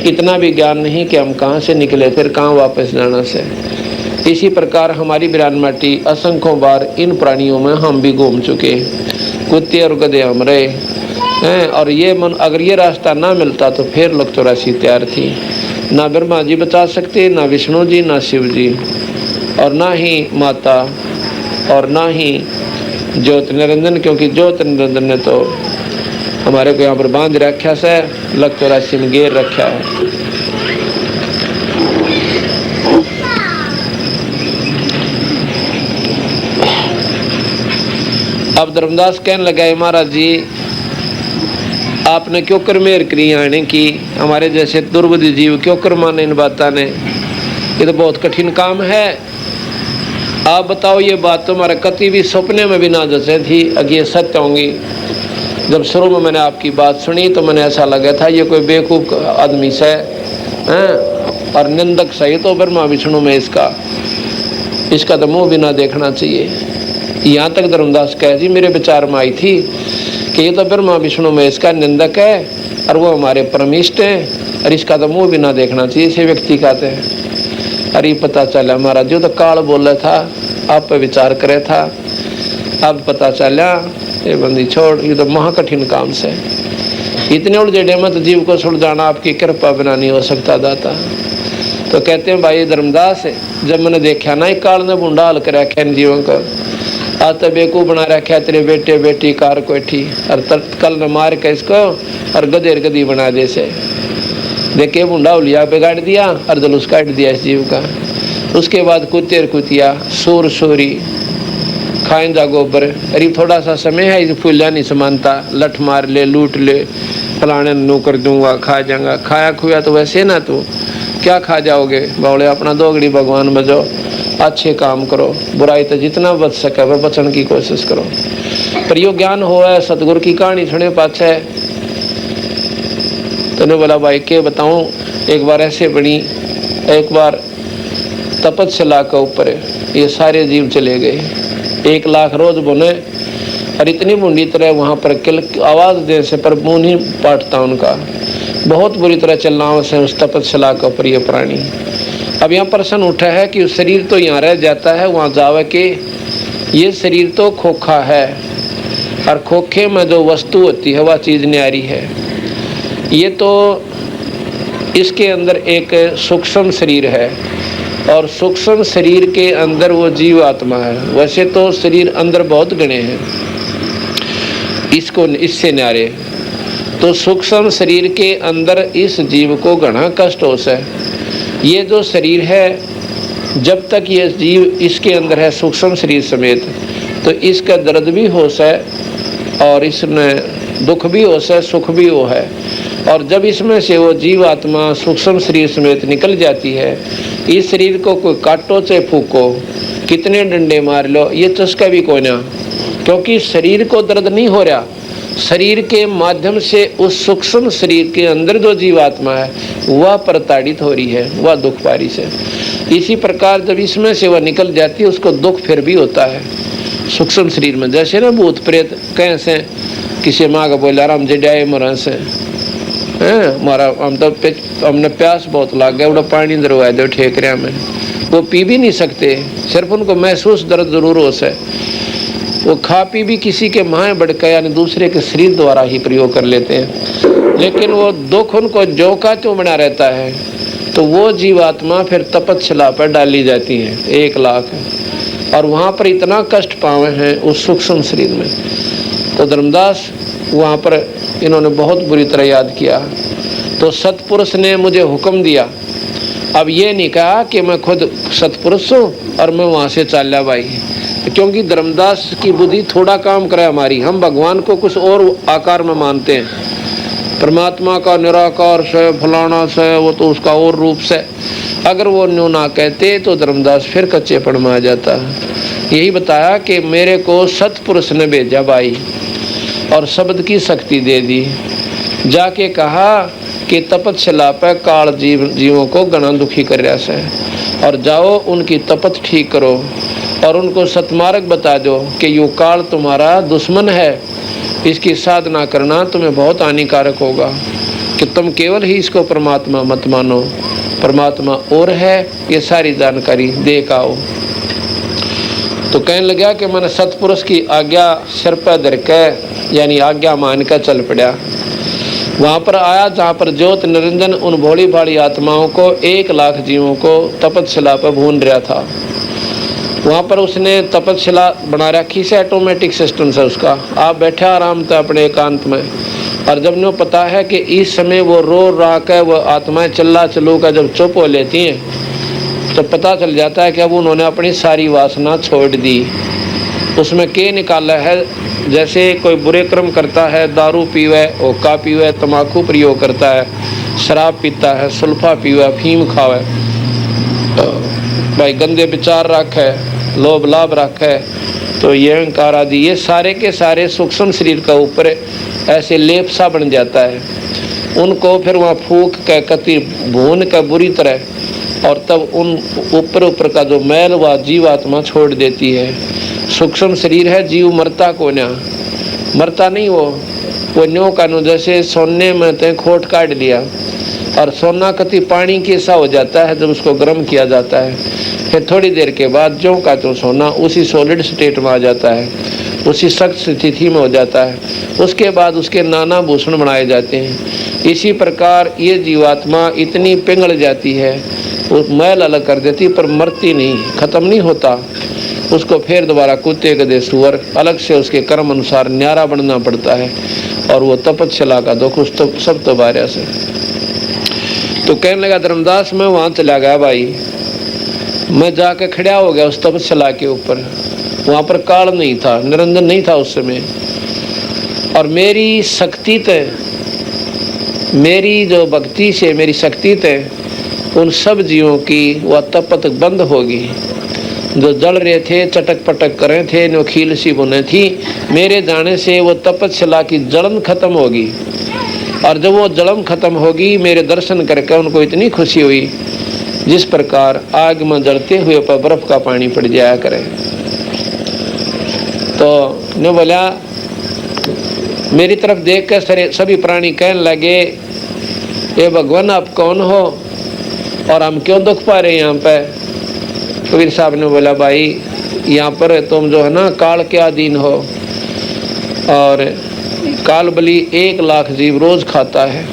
A: इतना भी ज्ञान नहीं कि हम कहाँ से निकले, फिर कहाँ वापस जाना से। इसी प्रकार हमारी बिरान माटी असंख्यों बार इन प्राणियों में हम भी घूम चुके, कुत्ते और गधे हम रहे हैं। और ये मन अगर ये रास्ता ना मिलता तो फिर 184 तैयार थी। ना ब्रह्मा जी बचा सकते, ना विष्णु जी, ना शिव जी, और ना ही माता, और ना ही ज्योत निरंजन, क्योंकि ज्योत निरंजन ने तो हमारे को यहाँ पर बांध रखा से 184 में घेर रखा है। अब धर्मदास कहने लगा महाराज जी आपने क्यों कर मेहर करी आने की, हमारे जैसे दुर्बुद्धि जीव क्यों कर माने इन बातों ने, ये तो बहुत कठिन काम है। आप बताओ ये बात तुम्हारे कति भी सपने में भी ना जैसे थी, अगर ये सत्य होंगी। जब शुरू में मैंने आपकी बात सुनी तो मैंने ऐसा लगा था ये कोई बेवकूफ आदमी से हैं और निंदक सही तो ब्रह्मा विष्णु में इसका तो मुंह भी ना देखना चाहिए। यहाँ तक धर्मदास कह जी मेरे विचार में आई थी कि ये तो ब्रह्मा विष्णु में इसका निंदक है और वो हमारे परमिष्ट है और इसका तो मुंह भी ना देखना चाहिए इसे व्यक्ति कहते हैं। अरे पता चला हमारा जो तो काल बोला था आप पे विचार करे था, अब पता चला ये बंदी छोड़, ये तो महाकठिन काम से इतने उलझे मत जीव को सुलझाना आपकी कृपा बिना नहीं हो सकता दाता। तो कहते हैं भाई धर्मदास जब मैंने देखा ना एक काल ने बूंदा हल कर रखा इन जीवों को, आज तो बेकू बना रखा तेरे बेटे बेटी कार कोठी और कल न मार के इसको और गधेर गधी बना दे से देखे बूंदा उलिया बिगाड़ दिया और जुलूस काट दिया इस जीव का। उसके बाद कुतेर कुतिया सूर सूरी खाएं जा गोबर, अरे थोड़ा सा समय है इस फूलिया नहीं समानता, लठ मार ले लूट ले फलाने नू कर दूंगा खा जाऊंगा, खाया खुया तो वैसे ना तू क्या खा जाओगे बावले। अपना दोगड़ी भगवान बजो, अच्छे काम करो, बुराई तो जितना बच सके वह बचने की कोशिश करो। पर यो ज्ञान हो है सतगुरु की कहानी सुने पाछे तो ने बोला भाई के बताऊं। एक बार ऐसे बनी, एक बार तपस्या के ऊपर ये सारे जीव चले गए, 1 लाख रोज बुने और इतनी बूंदी तरह वहां पर आवाज दे से पर मुंह नहीं पाटता उनका, बहुत बुरी तरह चलना से उस तपस्या का प्रिय प्राणी। अब यहाँ प्रश्न उठा है कि शरीर तो यहाँ रह जाता है, वहाँ जावे के ये शरीर तो खोखा है और खोखे में जो वस्तु होती है वह चीज़ न्यारी है। ये तो इसके अंदर एक सूक्ष्म शरीर है और सूक्ष्म शरीर के अंदर वो जीव आत्मा है। वैसे तो शरीर अंदर बहुत गणे हैं इसको इससे न्यारे, तो सूक्ष्म शरीर के अंदर इस जीव को घना कष्ट हो से। ये जो शरीर है जब तक ये जीव इसके अंदर है सूक्ष्म शरीर समेत तो इसका दर्द भी हो से और इसमें दुख भी हो से सुख भी हो है। और जब इसमें से वो जीव आत्मा सूक्ष्म शरीर समेत निकल जाती है, इस शरीर को कोई काटो चाहे फूको, कितने डंडे मार लो, ये चस्का भी कोई ना, क्योंकि शरीर को दर्द नहीं हो रहा, शरीर के माध्यम से उस सूक्ष्म शरीर के अंदर जो जीवात्मा है वह प्रताड़ित हो रही है, वह दुख पा रही है। इसी प्रकार जब इसमें से वह निकल जाती है उसको दुख फिर भी होता है सूक्ष्म शरीर में। जैसे ना भूत प्रेत कैसे किसी माँ का बोला राम जड़ाए मरा से मारा हम तो हमने प्यास बहुत लग गया, बड़ा पानी दरवा दो ठेकरिया में, वो पी भी नहीं सकते, सिर्फ उनको महसूस दर्द जरूर हो से। वो खा पी भी किसी के माए बढ़कर यानी दूसरे के शरीर द्वारा ही प्रयोग कर लेते हैं, लेकिन वो दुख उनको जो का त्यों बना रहता है। तो वो जीवात्मा फिर तपस्या पर डाली जाती है 1 लाख, और वहाँ पर इतना कष्ट पाए हैं उस सूक्ष्म शरीर में। तो धर्मदास वहाँ पर इन्होंने बहुत बुरी तरह याद किया। तो सतपुरुष ने मुझे हुक्म दिया, अब ये नहीं कहा कि मैं खुद सतपुरुष हूँ और मैं वहाँ से चाल्या भाई, क्योंकि धर्मदास की बुद्धि थोड़ा काम करे हमारी, हम भगवान को कुछ और आकार में मानते हैं, परमात्मा का निराकार से फलाना से वो तो उसका और रूप से। अगर वो न्यू ना कहते तो धर्मदास फिर कच्चेपन में आ जाता। यही बताया कि मेरे को सतपुरुष ने भेजा भाई और शब्द की शक्ति दे दी, जाके कहा कि तपस्या पे काल जीवों को गणा दुखी कर रहा है और जाओ उनकी तपत ठीक करो और उनको सतमार्ग बता दो कि यो काल तुम्हारा दुश्मन है, इसकी साधना करना तुम्हें बहुत हानिकारक होगा, कि तुम केवल ही इसको परमात्मा मत मानो, परमात्मा और है, ये सारी जानकारी दे के आओ। तो कहने लगा कि मैंने सतपुरुष की आज्ञा सिर पर धर के यानी आज्ञा मान कर चल पड़ा। वहाँ पर आया जहाँ पर ज्योत निरंजन उन भोली भाली आत्माओं को 1 लाख जीवों को तपस्या पर भून रहा था। वहाँ पर उसने तपस्या बना रखी से ऑटोमेटिक सिस्टम से, उसका आप बैठे आराम से अपने एकांत में, और जब नो पता है कि इस समय वो रो रा कर वो आत्माएं चल्ला चलू का जब चुप हो लेती हैं तो पता चल जाता है कि अब उन्होंने अपनी सारी वासना छोड़ दी। उसमें के निकाला है जैसे कोई बुरे कर्म करता है, दारू पीवे, हुक्का पीवे, तम्बाकू प्रयोग करता है, शराब पीता है, सुल्फा पीवे, अफीम खावे, भाई गंदे विचार रखे, लोभ लाभ रखे, तो ये अहंकार आदि ये सारे के सारे सूक्ष्म शरीर का ऊपर ऐसे लेप सा बन जाता है। उनको फिर वहाँ फूक के कति भून का बुरी तरह, और तब उन ऊपर का जो मैल व जीवात्मा छोड़ देती है। सूक्ष्म शरीर है, जीव मरता को ना, मरता नहीं वो न्यो का नो, जैसे सोने में ते खोट काट लिया और सोना कति पानी के सा हो जाता है जब उसको गर्म किया जाता है, फिर थोड़ी देर के बाद जो का तो सोना उसी सॉलिड स्टेट में आ जाता है, उसी सख्त स्थिति में हो जाता है। उसके बाद उसके नाना भूषण बनाए जाते हैं। इसी प्रकार ये जीवात्मा इतनी पिघल जाती है, वो मैल अलग कर देती, पर मरती नहीं, खत्म नहीं होता। उसको फिर दोबारा कुत्ते गधे सुअर अलग से उसके कर्म अनुसार न्यारा बनना पड़ता है, और वो तपस्या का दुख उस तो सब तो बारह से। तो कहने लगा धर्मदास, मैं वहाँ चला गया भाई, मैं जाके खड़ा हो गया उस तपस्या के ऊपर। वहाँ पर काल नहीं था, निरंजन नहीं था उस समय, और मेरी शक्ति थे, मेरी जो भक्ति से मेरी शक्ति थे, उन सब जीवों की वह तपत बंद होगी। जो जल रहे थे, चटक पटक कर रहे थे, नोखील सी बुने थी, मेरे जाने से वो तपस्या की जलन खत्म होगी। और जब वो जलन खत्म होगी, मेरे दर्शन करके उनको इतनी खुशी हुई जिस प्रकार आग में जलते हुए पर बर्फ का पानी पड़ जाया करे। तो ने बोला, मेरी तरफ देख कर सभी प्राणी कहने लगे, ये भगवान आप कौन हो और हम क्यों दुख पा रहे हैं यहाँ पे? कबीर साहब ने बोला, भाई यहाँ पर तुम जो है ना काल के अधीन हो, और काल बलि 1 लाख जीव रोज खाता है।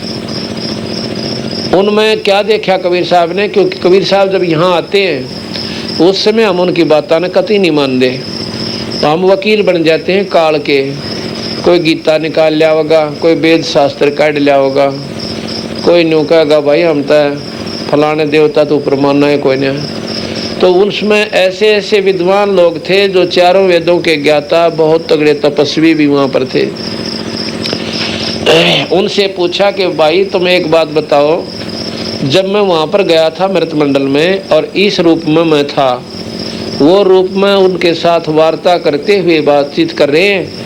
A: उनमें क्या देखा कबीर साहब ने? क्योंकि कबीर साहब जब यहाँ आते हैं उस समय हम उनकी बातों ने कतई नहीं मानते, तो हम वकील बन जाते हैं काल के। कोई गीता निकाल लिया होगा, कोई वेद शास्त्र काट लिया होगा, कोई न्यू कहेगा भाई हम तो फलाने देवता तो ऊपर मानना है कोई नहीं। तो उसमें ऐसे ऐसे विद्वान लोग थे जो चारों वेदों के ज्ञाता, बहुत तगड़े तपस्वी भी वहाँ पर थे। उनसे पूछा कि भाई तुम एक बात बताओ, जब मैं वहाँ पर गया था मृत मंडल में और इस रूप में मैं था, वो रूप में उनके साथ वार्ता करते हुए बातचीत कर रहे हैं,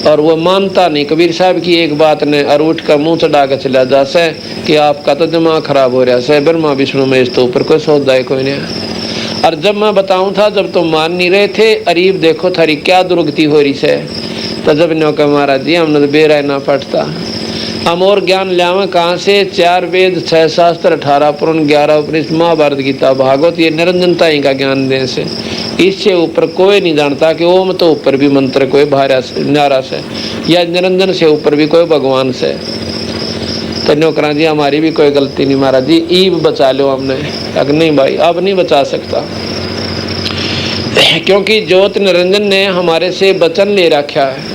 A: और वो मानता नहीं कबीर साहब की एक बात ने, और उठ का मुँह चढ़ा कर चला जा से कि आपका तो दिमाग खराब हो रहा है, ब्रह्मा विष्णु में इस तो ऊपर कोई सौदा है कोई नहीं। और जब मैं बताऊं था, जब तुम मान नहीं रहे थे, अरीब देखो थारी क्या दुर्गति हो रही से। तो जब नो का महाराज जी हमने तो बेरा ना पड़ता, हम और ज्ञान लावे कहाँ से? 4 वेद 6 शास्त्र 18 पुराण 11 उपनिषद महाभारत गीता भागवत, ये निरंजनता ही का ज्ञान देने से। इससे ऊपर कोई नहीं जानता कि ओम तो ऊपर भी मंत्र कोई भारा से न्यारा से, या निरंजन से ऊपर भी कोई भगवान से। तो नौकरा जी हमारी भी कोई गलती नहीं महाराज जी, ईब बचा लो हमने। अगर नहीं भाई अब नहीं बचा सकता, क्योंकि ज्योत निरंजन ने हमारे से वचन ले रखा है।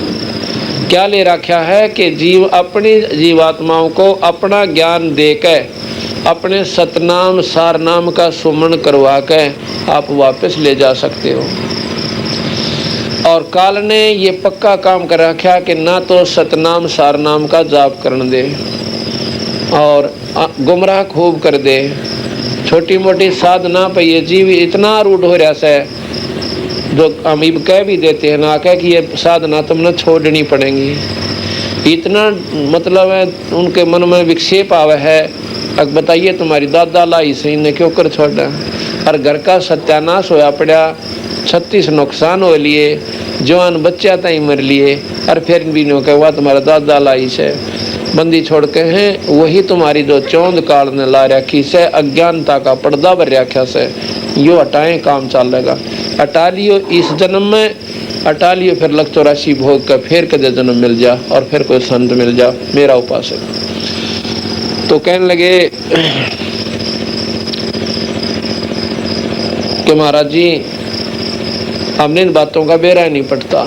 A: क्या ले रखा है? कि जीव अपनी जीवात्माओं को अपना ज्ञान देकर, अपने सतनाम सारनाम का सुमन करवा के आप वापस ले जा सकते हो। और काल ने ये पक्का काम कर रखा कि ना तो सतनाम सारनाम का जाप करने दे, और गुमराह खूब कर दे। छोटी मोटी साधना पे ये जीव इतना रूढ़ हो रहा है, जो हम इब कह भी देते हैं ना, कह कि ये साधना तुमने छोड़नी पड़ेगी। इतना मतलब है उनके मन में विक्षेप आवे है। अब बताइए तुम्हारी दादा लाई सही ने क्यों कर छोड़ा, और घर का सत्यानाश होया पड़ा, 36 नुकसान हो लिए, जवान बच्चा तई मर लिए, और फिर भी नो कहा तुम्हारा दादा लाई से बंदी छोड़ के हैं। वही तुम्हारी जो चौंद काल ने ला रखी से, अज्ञानता का पर्दा भर रखा से, यो हटाएं काम चलेगा। हटा लियो इस जन्म में, हटा लियो फिर 184 भोग का, फिर कदे जन्म मिल जा और फिर कोई संत मिल जा मेरा उपासक। तो कहने लगे कि महाराज जी हमने इन बातों का बेरा नहीं पड़ता।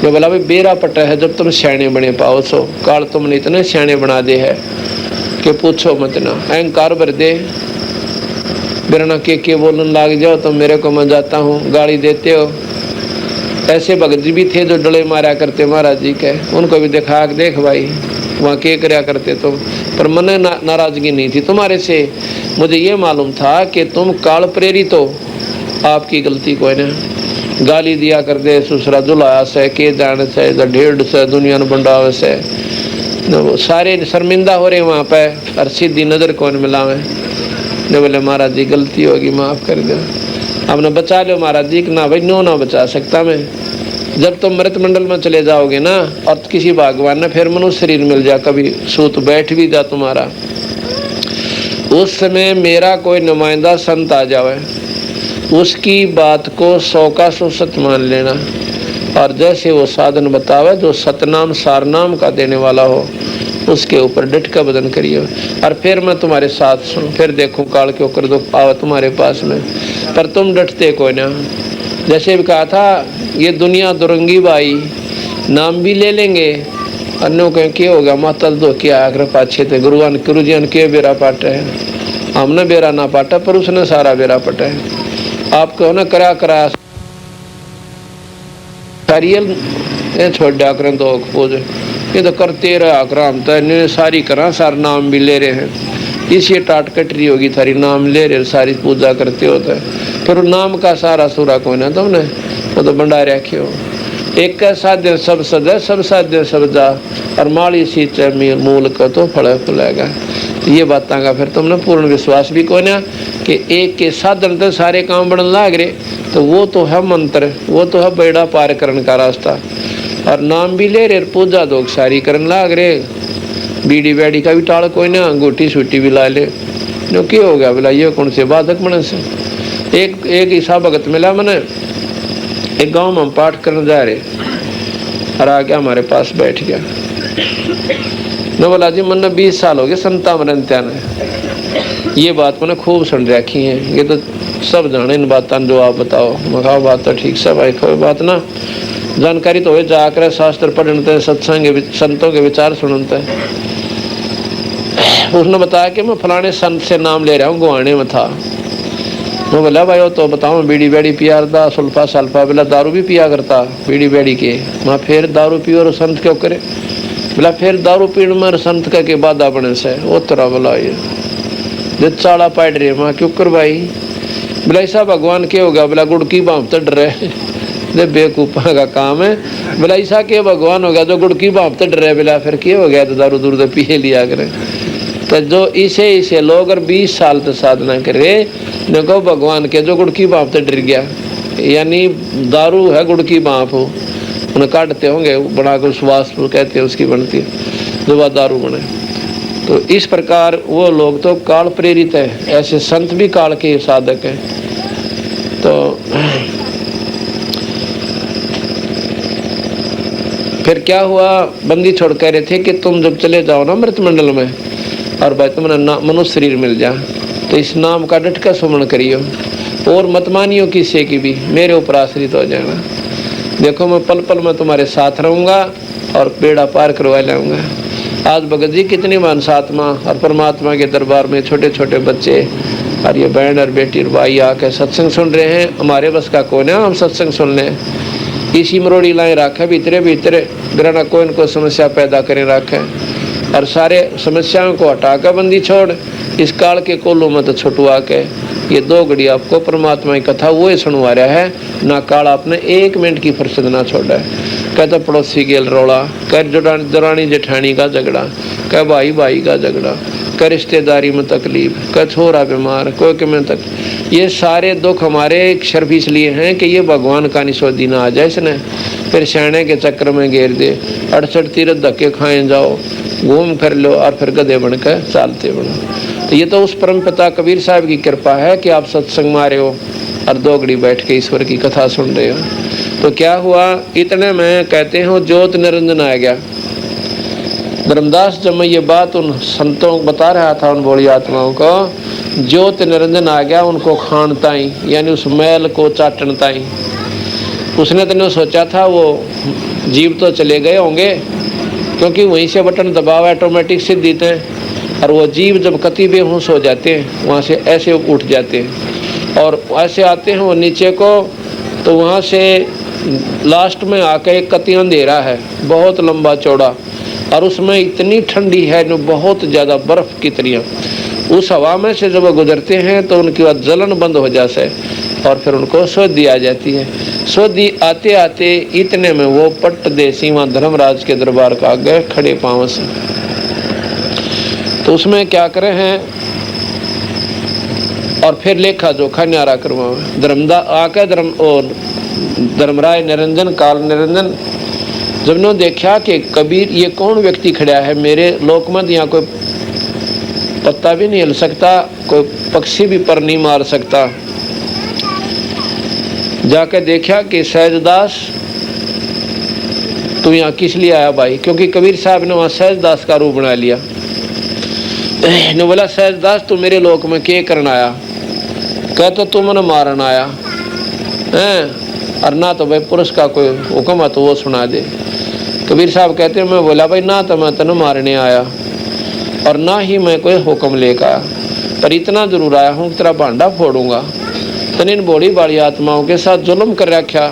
A: मैं बोला भाई बेरा पटा है जब तुम सियाने बने पाओ सो, काल तुमने इतने सियाने बना दे है कि पूछो मत ना। अहंकार भर दे, बिरना के बोलने लग जाओ तो मेरे को मैं जाता हूँ, गाली देते हो, ऐसे भगत जी भी थे जो डले मारा करते महाराज जी के, उनको भी दिखा के देख भाई वहाँ के करया करते तुम, पर मन नाराजगी नहीं थी तुम्हारे से। मुझे ये मालूम था कि तुम काल प्रेरित हो, आपकी गलती कोई ना। गाली दिया कर दे सुसरा जुलाया से के जाने से ढेड़ से दुनिया न बंडावे से, वो सारे शर्मिंदा हो रहे वहाँ पे, और सीधी नज़र कौन मिलावे। ने बोले महाराज जी गलती होगी माफ़ कर दो, हमने बचा लो महाराज जी। ना भाई नो ना बचा सकता मैं। जब तुम मृत मंडल में चले जाओगे ना और किसी भगवान ने फिर मनुष्य शरीर मिल जा, कभी सूत बैठ भी जा तुम्हारा, उस समय मेरा कोई नुमाइंदा संत आ जावे, उसकी बात को 100 का 100 सत्य मान लेना, और जैसे वो साधन बतावे जो सतनाम सारनाम का देने वाला हो, उसके ऊपर डट का बदन करिए। और फिर मैं तुम्हारे साथ सुन, फिर देखूं काल के ऊपर दो आवा तुम्हारे पास में, पर तुम डटते कोई ना। जैसे भी कहा था ये दुनिया दुरंगी बाई, नाम भी ले लेंगे, अन्यों कहें क्या होगा मातल दो क्या आकर पाछे थे गुरुआन गुरुजियान के बेरा पाटे है, हमने बेरा ना पाटा पर उसने सारा बेरा पटा है। आपको ना करा करा सारियल छोड़ दिया करें तो खोज, ये तो करते रहा कराम तो सारी करा सार नाम भी ले रहे हैं, इसी टाट कटरी होगी थारी नाम ले रहे सारी पूजा करते होते हैं, फिर नाम का सारा सूरा कोई ना तुमने वो तो भंडार रखियो। एक का साध्य सब सजा सब साध्य सब जा, और माली सींचे मूल का तो फल फुलेगा। ये बातें का फिर तुमने पूर्ण विश्वास भी कोई ना कि एक के साधन तो सारे काम बढ़ने लाग रहे, तो वो तो है मंत्र, वो तो है बेड़ा पार करने का रास्ता, और नाम भी ले रहे पूजा दोग सारी करने लाग रहे, बीड़ी बैड़ी का भी टाल कोई ना, अंगूठी सूटी भी ला ले, जो क्या हो गया बोला ये कौन से बाधक बने से। एक ईसा भगत मिला मैंने, एक गांव में हम पाठ करने जा रहे, और आ गया हमारे पास बैठ गया, न बोला जी मन 20 साल हो गए संता मरनत्या ने, ये बात मैंने खूब सुन रखी है, ये तो सब जाने इन बातों जो आप बताओ। मैं कहा बात तो ठीक सब आई, कोई बात ना जानकारी तो हो जाकर शास्त्र पढ़ते सत्संग संतों के विचार सुनते। उसने बताया कि मैं फलाने संत से नाम ले रहा हूँ, गुआने में था। मैं बोला भाई वो तो बताओ बीड़ी बैड़ी पिया करता, सुल्फा सल्फा, बोला दारू भी पिया करता बीड़ी बैड़ी के। मैं फिर दारू पियो और संत क्यों करे, बोला फिर दारू पीने में संत का के बाधा बने से वो तरह बोला ये चाला पाट रहे। मैं क्यों कर भाई, बोला ऐसा भगवान क्या होगा, बोला गुड़ की बाम तो डर रहे, बेवकूफा का काम है। बोला ऐसा क्या भगवान होगा जो गुड़ की बाम तो डर रहे, बोला फिर क्या हो गया तो दारू दूर पिए लिया करे। तो जो इसे लोग अगर 20 साल तक साधना करे, देखो भगवान के जो गुड़ की बाप तो डर गया, यानी दारू है गुड़ की बाप हो, उन्हें काटते होंगे बनाकर सुवास कहते हैं उसकी बनती है जो वह दारू बने। तो इस प्रकार वो लोग तो काल प्रेरित है, ऐसे संत भी काल के साधक हैं। तो फिर क्या हुआ, बंदी छोड़ कह रहे थे कि तुम जब चले जाओ ना मृत मंडल में और भाई तुम्हें मनुष्य शरीर मिल जा, तो इस नाम का डट का सुमरण करियो, और मत मानियो किसी की भी, मेरे ऊपर आश्रित हो जाना। देखो मैं पल पल में तुम्हारे साथ रहूँगा और बेड़ा पार करवा लाऊंगा। आज भगत जी कितनी मानस आत्मा और परमात्मा के दरबार में छोटे छोटे बच्चे और ये बहन और बेटी और भाई आके सत्संग सुन रहे हैं। हमारे बस का कौन है हम सत्संग सुन लें, इसी मरोड़ी लाए रखे भीतरे भीतरे ग्रहण को इनको समस्या पैदा करें रखे, और सारे समस्याओं को हटा कर बंदी छोड़ इस काल के कोलों में तो छुटवा के ये 2 घड़ी आपको परमात्मा की कथा वो ही सुनवा रहा है ना। काल आपने 1 मिनट की फुर्सत ना छोड़ा है। कहता पड़ोसी गेल रोड़ा, कह दरानी जेठानी का झगड़ा, कह भाई भाई का झगड़ा, कह रिश्तेदारी में तकलीफ, कह छोरा बीमार, कोई के में तक। ये सारे दुख हमारे शर्फ इसलिए हैं कि ये भगवान का निशोधी ना आ जाए इसने, फिर शहने के चक्कर में घेर दे, 68 तीरथ धक्के खाए जाओ, घूम फिर लो और फिर गधे बनकर चालते बनो। तो ये तो उस परम पिता कबीर साहब की कृपा है कि आप सत्संग मारे हो और 2 घड़ी बैठ के ईश्वर की कथा सुन रहे हो। तो क्या हुआ, इतने में कहते हैं ज्योत निरंजन आ गया। धर्मदास जब मैं ये बात उन संतों को बता रहा था, उन भोली आत्माओं को, ज्योत निरंजन आ गया उनको खान ताई, यानी उस मैल को चाटन ताई। उसने तो नहीं सोचा था वो जीव तो चले गए होंगे, क्योंकि वहीं से बटन दबाव ऑटोमेटिक सिद्ध देते हैं, और वो जीव जब कति बेहोश हो जाते हैं वहाँ से ऐसे उठ जाते हैं और ऐसे आते हैं वो नीचे को, तो वहाँ से लास्ट में आके एक कति अंधेरा है, बहुत लंबा चौड़ा, और उसमें इतनी ठंडी है जो बहुत ज़्यादा बर्फ़ की तरह। उस हवा में से जब वो गुजरते हैं तो उनकी बाद जलन बंद हो जाता है और फिर उनको सोधी आ जाती है। सोधी आते आते इतने में वो पट्ट देसी वहाँ धर्मराज के दरबार का आगे खड़े पाँव से। तो उसमें क्या करे हैं और फिर लेखा जोखा न्यारा करवावे। धर्मराय निरंजन काल निरंजन जब ने देखा कि कबीर ये कौन व्यक्ति खड़ा है मेरे लोक में, यहाँ कोई पत्ता भी नहीं हिल सकता, कोई पक्षी भी पर नहीं मार सकता। जाके देखा कि सहजदास तू यहाँ किस लिए आया भाई, क्योंकि कबीर साहब ने वहाँ सहजदास का रूप बना लिया। ने बोला सहजदास तू मेरे लोक में क्या करना आया? कहते तू मैंने मारन आया हैं, और ना तो भाई पुरुष का कोई हुक्म है तो वो सुना दे। कबीर साहब कहते मैं बोला भाई ना तो मैं तेन मारने आया और ना ही मैं कोई हुक्म लेकर आया, पर इतना जरूर आया हूँ तेरा भांडा फोड़ूंगा। तने इन बड़ी बाड़ी आत्माओं के साथ जुल्म कर रखा,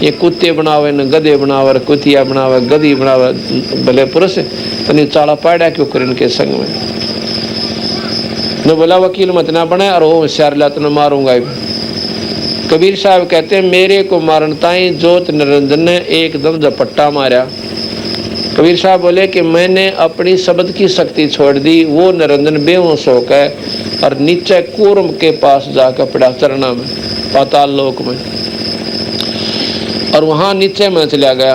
A: ये कुत्ते बनावे न गधे बनावे, कुतिया बनावे गधी बनावे, भले पुरुष तने चाला पाड़ा क्यों कर इनके संग में। ने बोला वकील मत ना बने और वो होशियार ला तो मारूंगा। कबीर साहब कहते हैं मेरे को मारन ताई जोत निरंजन ने एकदम झपट्टा मारा। कबीर साहब बोले कि मैंने अपनी शब्द की शक्ति छोड़ दी, वो निरंजन बेहोश होकर और नीचे कूर्म के पास जाकर पड़ा चरना में, पाताल लोक में, और वहां नीचे में चला गया।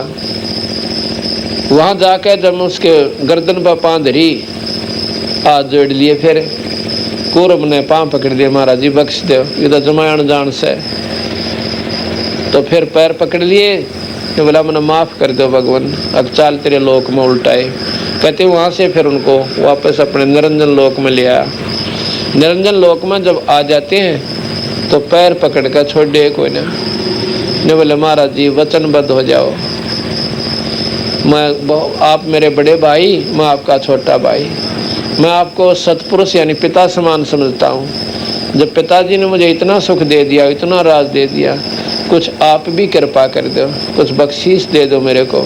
A: वहां जाकर जब उसके गर्दन पर पांव धरी, हाथ जोड़ लिए, फिर कूर्म ने पांव पकड़ लिया, महाराज जी बख्श दो इधर जमायण जान से। तो फिर पैर पकड़ लिए, तो बोला मैंने माफ़ कर दो भगवान, अब चाल तेरे लोक में उल्टाए। कहते वहाँ से फिर उनको वापस अपने निरंजन लोक में ले आया। निरंजन लोक में जब आ जाते हैं तो पैर पकड़ कर छोड़ दे कोई ना। ने बोले महाराज जी वचनबद्ध हो जाओ, आप मेरे बड़े भाई, मैं आपका छोटा भाई, मैं आपको सतपुरुष यानी पिता समान समझता हूँ। जब पिताजी ने मुझे इतना सुख दे दिया, इतना राज दे दिया, कुछ आप भी कृपा कर दो, कुछ बख्शीश दे दो मेरे को।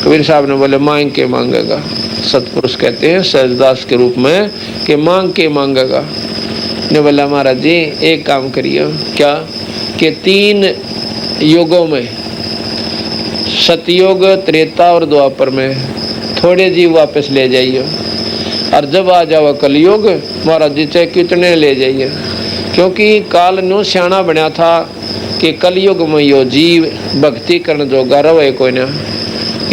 A: कबीर साहब ने बोले मांग के मांगेगा। सतपुरुष कहते हैं सहजदास के रूप में कि मांग के मांगेगा। ने बोला महाराज जी एक काम करिए, क्या कि 3 युगों में, सतयुग, त्रेता और द्वापर में थोड़े जीव वापस ले जाइए, और जब आ जाओ कलयुग महाराज जी चाहे कितने ले जाइए, क्योंकि काल न्यू सियाणा बना था कि कलयुग में यो जीव भक्ति करने जोगा रवे कोई ना।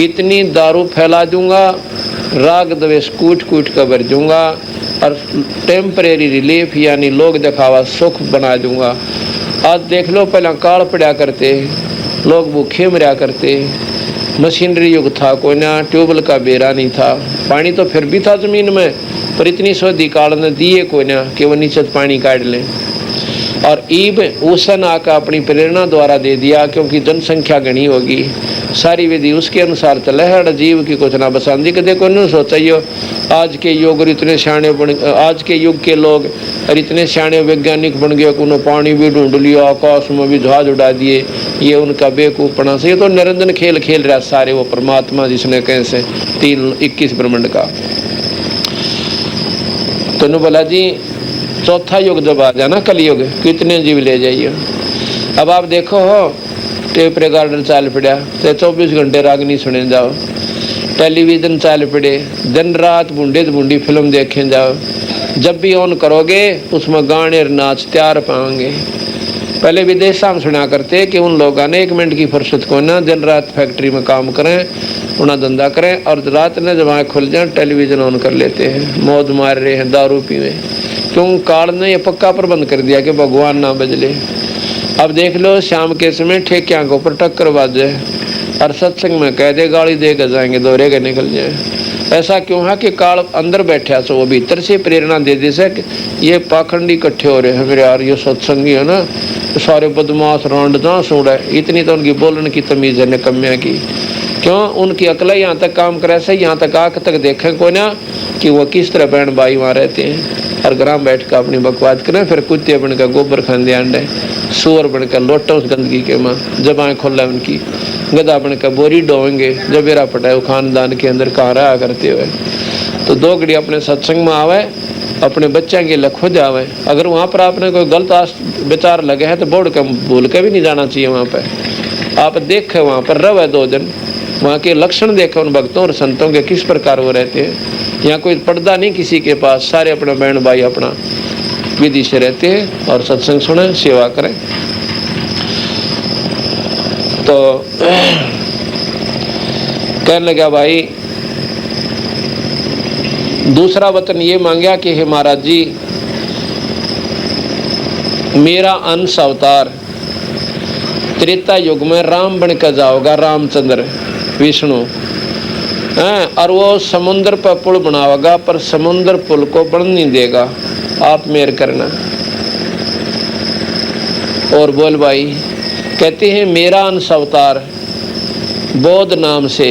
A: इतनी दारू फैला दूंगा, राग द्वेष कूट कूट कर भर दूंगा, और टेम्परेरी रिलीफ यानी लोग दिखावा सुख बना दूंगा। आज देख लो पहला काल पड़ा करते, लोग भूखे मरा करते, मशीनरी युग था कोई ना, ट्यूबवेल का बेरा नहीं था, पानी तो फिर भी था जमीन में, पर इतनी सोधी काल ने दिए कोई ना कि वो नीचे पानी काट लें। और ईब उसन आकर अपनी प्रेरणा द्वारा दे दिया, क्योंकि जनसंख्या घनी होगी, सारी विधि उसके अनुसार चले है, जीव की कुछ ना बसांदी के देखो नहीं सोचाइयो। आज के युग इतने सियाणे आज के युग के लोग और इतने सियाणे वैज्ञानिक बन गए कि उन्होंने पानी भी ढूंढ लिया, आकाश में भी जहाज उड़ा दिए, ये उनका बेवकूफपना से। ये तो निरंजन खेल खेल रहा सारे, वो परमात्मा जिसने कैसे 21 ब्रह्मांड का। तो बोला जी चौथा युग जब आ जाना कलयुग, कितने जीव ले जाइए। अब आप देखो हो टेप रिकॉर्डर चाल पड़ा, तो 24 घंटे रागनी सुने जाओ, टेलीविज़न चाल पड़े, दिन रात बूढ़े बूढ़ी फिल्म देखें जाओ, जब भी ऑन करोगे उसमें गाने और नाच तैयार पाएंगे। पहले विदेश में सुना करते कि उन लोगों ने 1 मिनट की फुर्सत को ना दिन रात फैक्ट्री में काम करें, उन्हें धंधा करें, और रात में जब आँख खुल जाए टेलीविज़न ऑन कर लेते हैं, मौज मार रहे हैं, दारू पीवे। क्यों काल ने ये पक्का प्रबंध कर दिया कि भगवान ना बजले। अब देख लो शाम के समय ठेकियाँ के ऊपर टक्कर बाजे और सत्संग में कह दे गाली दे कर जाएंगे, दौरे के निकल जाए। ऐसा क्यों है कि काल अंदर बैठा सो वो भीतर से प्रेरणा दे दे से ये पाखंडी इकट्ठे हो रहे हैं मेरे यार, ये सत्संगी है ना, तो सारे बदमाश रांड जहाँ सुन रहे। इतनी तो उनकी बोलने की तमीज़ है निकम्मिया की। क्यों उनकी अकल यहाँ तक काम करे से, यहाँ तक आँख तक देखें कोई ना कि वो किस तरह बहन भाई वहाँ रहते हैं। और ग्राम बैठ कर अपनी बकवास करें, फिर कुत्ते बनकर गोबर खाते अंडे, सूअर बनकर लोटा उस गंदगी के माँ, जब आँख खोला उनकी, गधा बनकर बोरी डोएंगे, जब बेरा पटाए खानदान के अंदर कहाँ रहा करते हुए। तो 2 घड़ी अपने सत्संग में आवे, अपने बच्चों के लिए खुद आवे। अगर वहाँ पर आपने कोई गलत विचार लगे है तो बोर्ड के भूल के भी नहीं जाना चाहिए। वहाँ पर आप देखे, वहाँ पर रहे 2 दिन, वहाँ के लक्षण देखे उन भक्तों और संतों के किस प्रकार वो रहते हैं। यहाँ कोई पर्दा नहीं किसी के पास, सारे अपना बहन भाई अपना विधि से रहते हैं और सत्संग सुने, सेवा करें। तो कहने लगा भाई, दूसरा वचन ये मांगा कि हे महाराज जी, मेरा अंश अवतार त्रेता युग में राम बन कर जाओगा, रामचंद्र विष्णु, और वो समुद्र पर पुल बनाओगा, पर समुद्र पुल को बन नहीं देगा, आप मेहर करना। और बोल भाई, कहते हैं मेरा अंश अवतार बौद्ध नाम से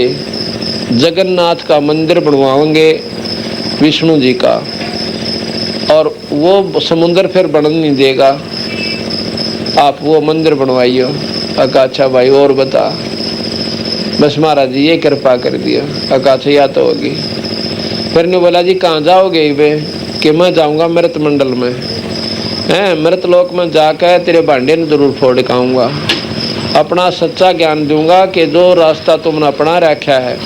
A: जगन्नाथ का मंदिर बनवाएंगे विष्णु जी का, और वो समुद्र फिर बन नहीं देगा, आप वो मंदिर बनवाइयो। अच्छा भाई और बता। बस महाराज जी ये कृपा कर दिया। अच्छा या तो होगी। फिर ने बोला जी कहाँ जाओगे वे? कि मैं जाऊँगा मृत मंडल में, मृत लोक में जाकर तेरे भांडे ने जरूर फोड़ खाऊंगा, अपना सच्चा ज्ञान दूंगा कि जो रास्ता तुमने अपना रखा है,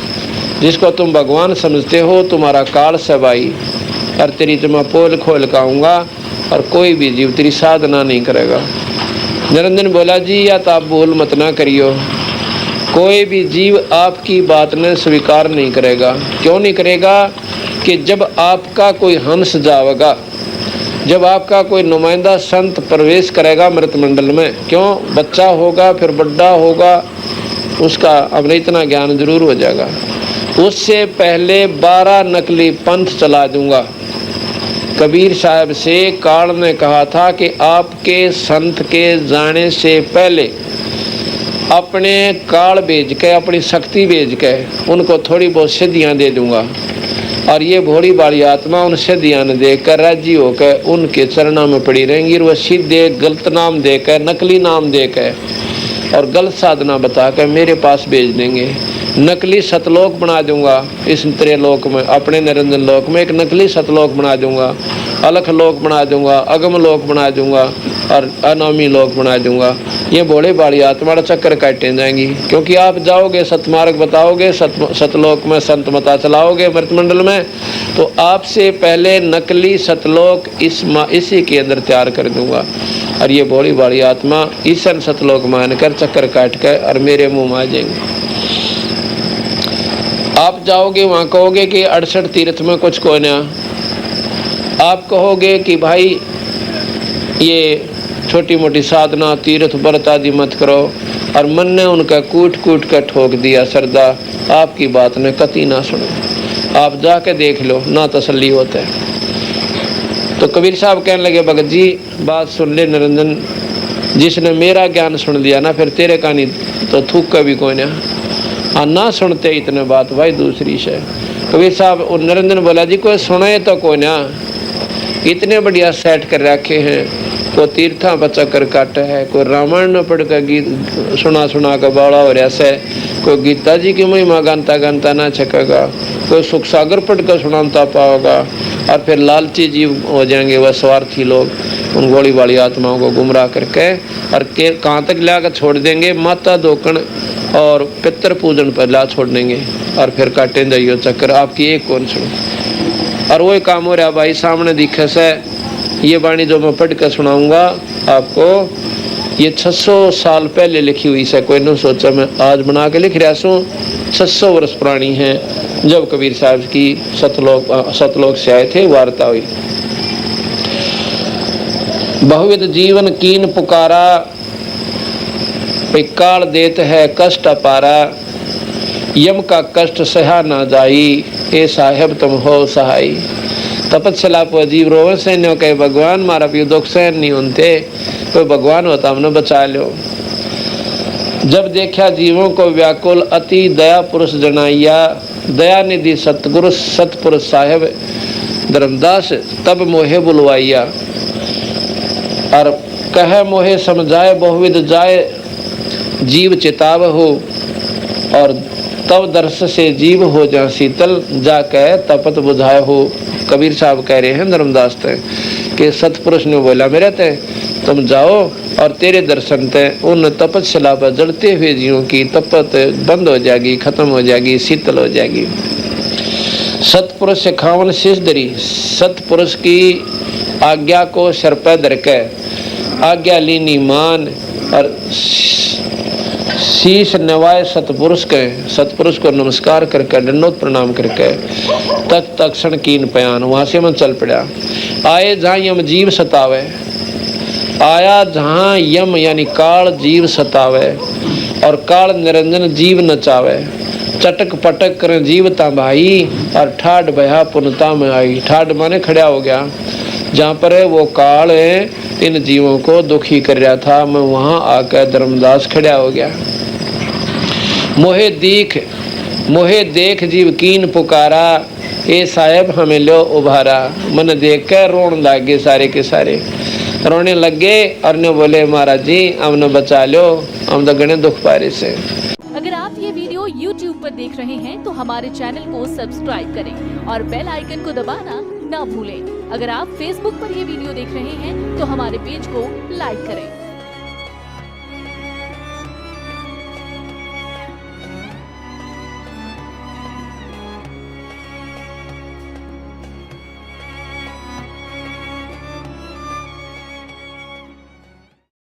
A: जिसको तुम भगवान समझते हो, तुम्हारा काल से भाई, और तेरी तुम्हें पोल खोल खाऊंगा और कोई भी जीव तेरी साधना नहीं करेगा। निरंजन बोला जी या तो आप भूल मत ना करियो, कोई भी जीव आपकी बात ने स्वीकार नहीं करेगा। क्यों नहीं करेगा? कि जब आपका कोई हंस जाएगा, जब आपका कोई नुमाइंदा संत प्रवेश करेगा मृत मंडल में, क्यों बच्चा होगा फिर बड़ा होगा, उसका अब इतना ज्ञान जरूर हो जाएगा। उससे पहले 12 नकली पंथ चला दूंगा। कबीर साहब से काल ने कहा था कि आपके संत के जाने से पहले अपने काल भेज के, अपनी शक्ति भेज के उनको थोड़ी बहुत सिद्धियाँ दे दूंगा, और ये भोली बाली आत्मा उन सिद्धियाँ देकर राजी होकर उनके चरणों में पड़ी रहेंगी। वह सीधे गलत नाम देकर, नकली नाम देकर और गलत साधना बता कर मेरे पास भेज देंगे। नकली सतलोक बना दूंगा इस त्रिलोक में, अपने निरंजन लोक में एक नकली सतलोक बना दूंगा, अलख लोक बना दूंगा, अगम लोक बना दूंगा और अनामी लोक बना दूंगा। ये भोले बाड़ी आत्मा चक्कर काटे जाएंगी, क्योंकि आप जाओगे सतमार्ग बताओगे, सतलोक में संत मता चलाओगे मृत मंडल में, तो आपसे पहले नकली सतलोक इसी के अंदर तैयार कर दूंगा। और ये भोली बाड़ी आत्मा ईसन सतलोक मानकर चक्कर काट कर और मेरे मुँह में आ जाएंगे। आप जाओगे वहाँ कहोगे कि 68 तीर्थ में कुछ को ना, आप कहोगे कि भाई ये छोटी मोटी साधना तीर्थ व्रत आदि मत करो, और मन ने उनका कूट कूट कर ठोक दिया श्रद्धा, आपकी बात ने कति ना सुनो। आप जाके देख लो, ना तसल्ली होता है। तो कबीर साहब कहने लगे भगत जी बात सुन ले निरंजन, जिसने मेरा ज्ञान सुन लिया ना, फिर तेरे का नहीं तो थूक का भी कोई ना सुनते इतने बात भाई दूसरी से। कबीर साहब निरंजन बोला जी कोई सुने तो कोई ना, इतने बढ़िया सेट कर रखे हैं, कोई तीर्था बचा कर काटे है, कोई रामायण न पढ़ कर गीत सुना कर बाड़ा हो रहा है, कोई गीता जी की महिमा गानता गानता ना छकेगा, कोई सुख सागर पढ़ कर सुनाता पाओगा, और फिर लालची जीव हो जाएंगे वह स्वार्थी लोग, उन गोली वाली आत्माओं को गुमराह करके और कहाँ तक ला कर छोड़ देंगे, माता धोकन और पितर पूजन पर ला छोड़ देंगे, और फिर काटे जाइयो चक्कर, आपकी एक कौन सुनो। और वही काम हो रहा भाई सामने दिखे से। ये वाणी जो मैं पढ़ कर सुनाऊंगा आपको, ये 600 साल पहले लिखी हुई से, कोई न सोचा मैं आज बना के लिख रहा हूँ। 600 वर्ष पुरानी है, जब कबीर साहब की सतलोक से आए थे वार्ता हुई। बहुविध जीवन कीन पुकारा, काल देत है कष्ट अपारा, यम का कष्ट सहा ना जाई, ए साहेब तुम हो सहाई। तपस्या पर जीव रोवे से न्यो कहे भगवान मारा भी दुख सहन नहीं होते, कोई भगवान होता हमने बचा लो। जब देखा जीवों को व्याकुल अति दया पुरुष जनाइया, दया निधि सतगुरु सतपुरुष साहेब धर्मदास तब मोहे बुलवाइया और कह मोहे समझाए बहुविध जाए जीव चिताव हो। और तब दर्श से जीव हो जा शीतल जा कह तपत बुझाए हो। कबीर साहब कह रहे हैं धर्मदास ते कि सतपुरुष ने बोला मेरे ते तुम जाओ और तेरे दर्शन ते उन तपस्या पर जड़ते हुए जीवों की तपत बंद हो जाएगी, खत्म हो जाएगी, शीतल हो जाएगी। सतपुरुष से खावन शीश धरी, सतपुरुष की आज्ञा को सर पर धर के आज्ञा लीनी मान और शीश नवाए सतपुरुष के, सतपुरुष को नमस्कार करके दंडोत प्रणाम करके तक तक्षण कीन पयान, वहां से मन चल पड़ा। आए जहाँ यम जीव सतावे, आया जहाँ यम यानी काल जीव सतावे और काल निरंजन जीव नचावे। चटक पटक कर जीवता भाई और ठाड भया पुनता में आई। ठाड माने खड़ा हो गया, जहाँ पर वो काल इन जीवों को दुखी कर रहा था, मैं वहां आकर धर्मदास खड़ा हो गया। मोहे देख जीव कीन पुकारा, ए साहेब हमें लो उभारा। मन देख कर रोने लगे, सारे के सारे रोने लगे और ने बोले महाराज जी हमने बचा लो, हम तो गणे दुख पारे से।
B: अगर आप ये वीडियो YouTube पर देख रहे हैं तो हमारे चैनल को सब्सक्राइब करें और बेल आइकन को दबाना ना भूलें। अगर आप Facebook पर ये वीडियो देख रहे हैं तो हमारे पेज को लाइक करें।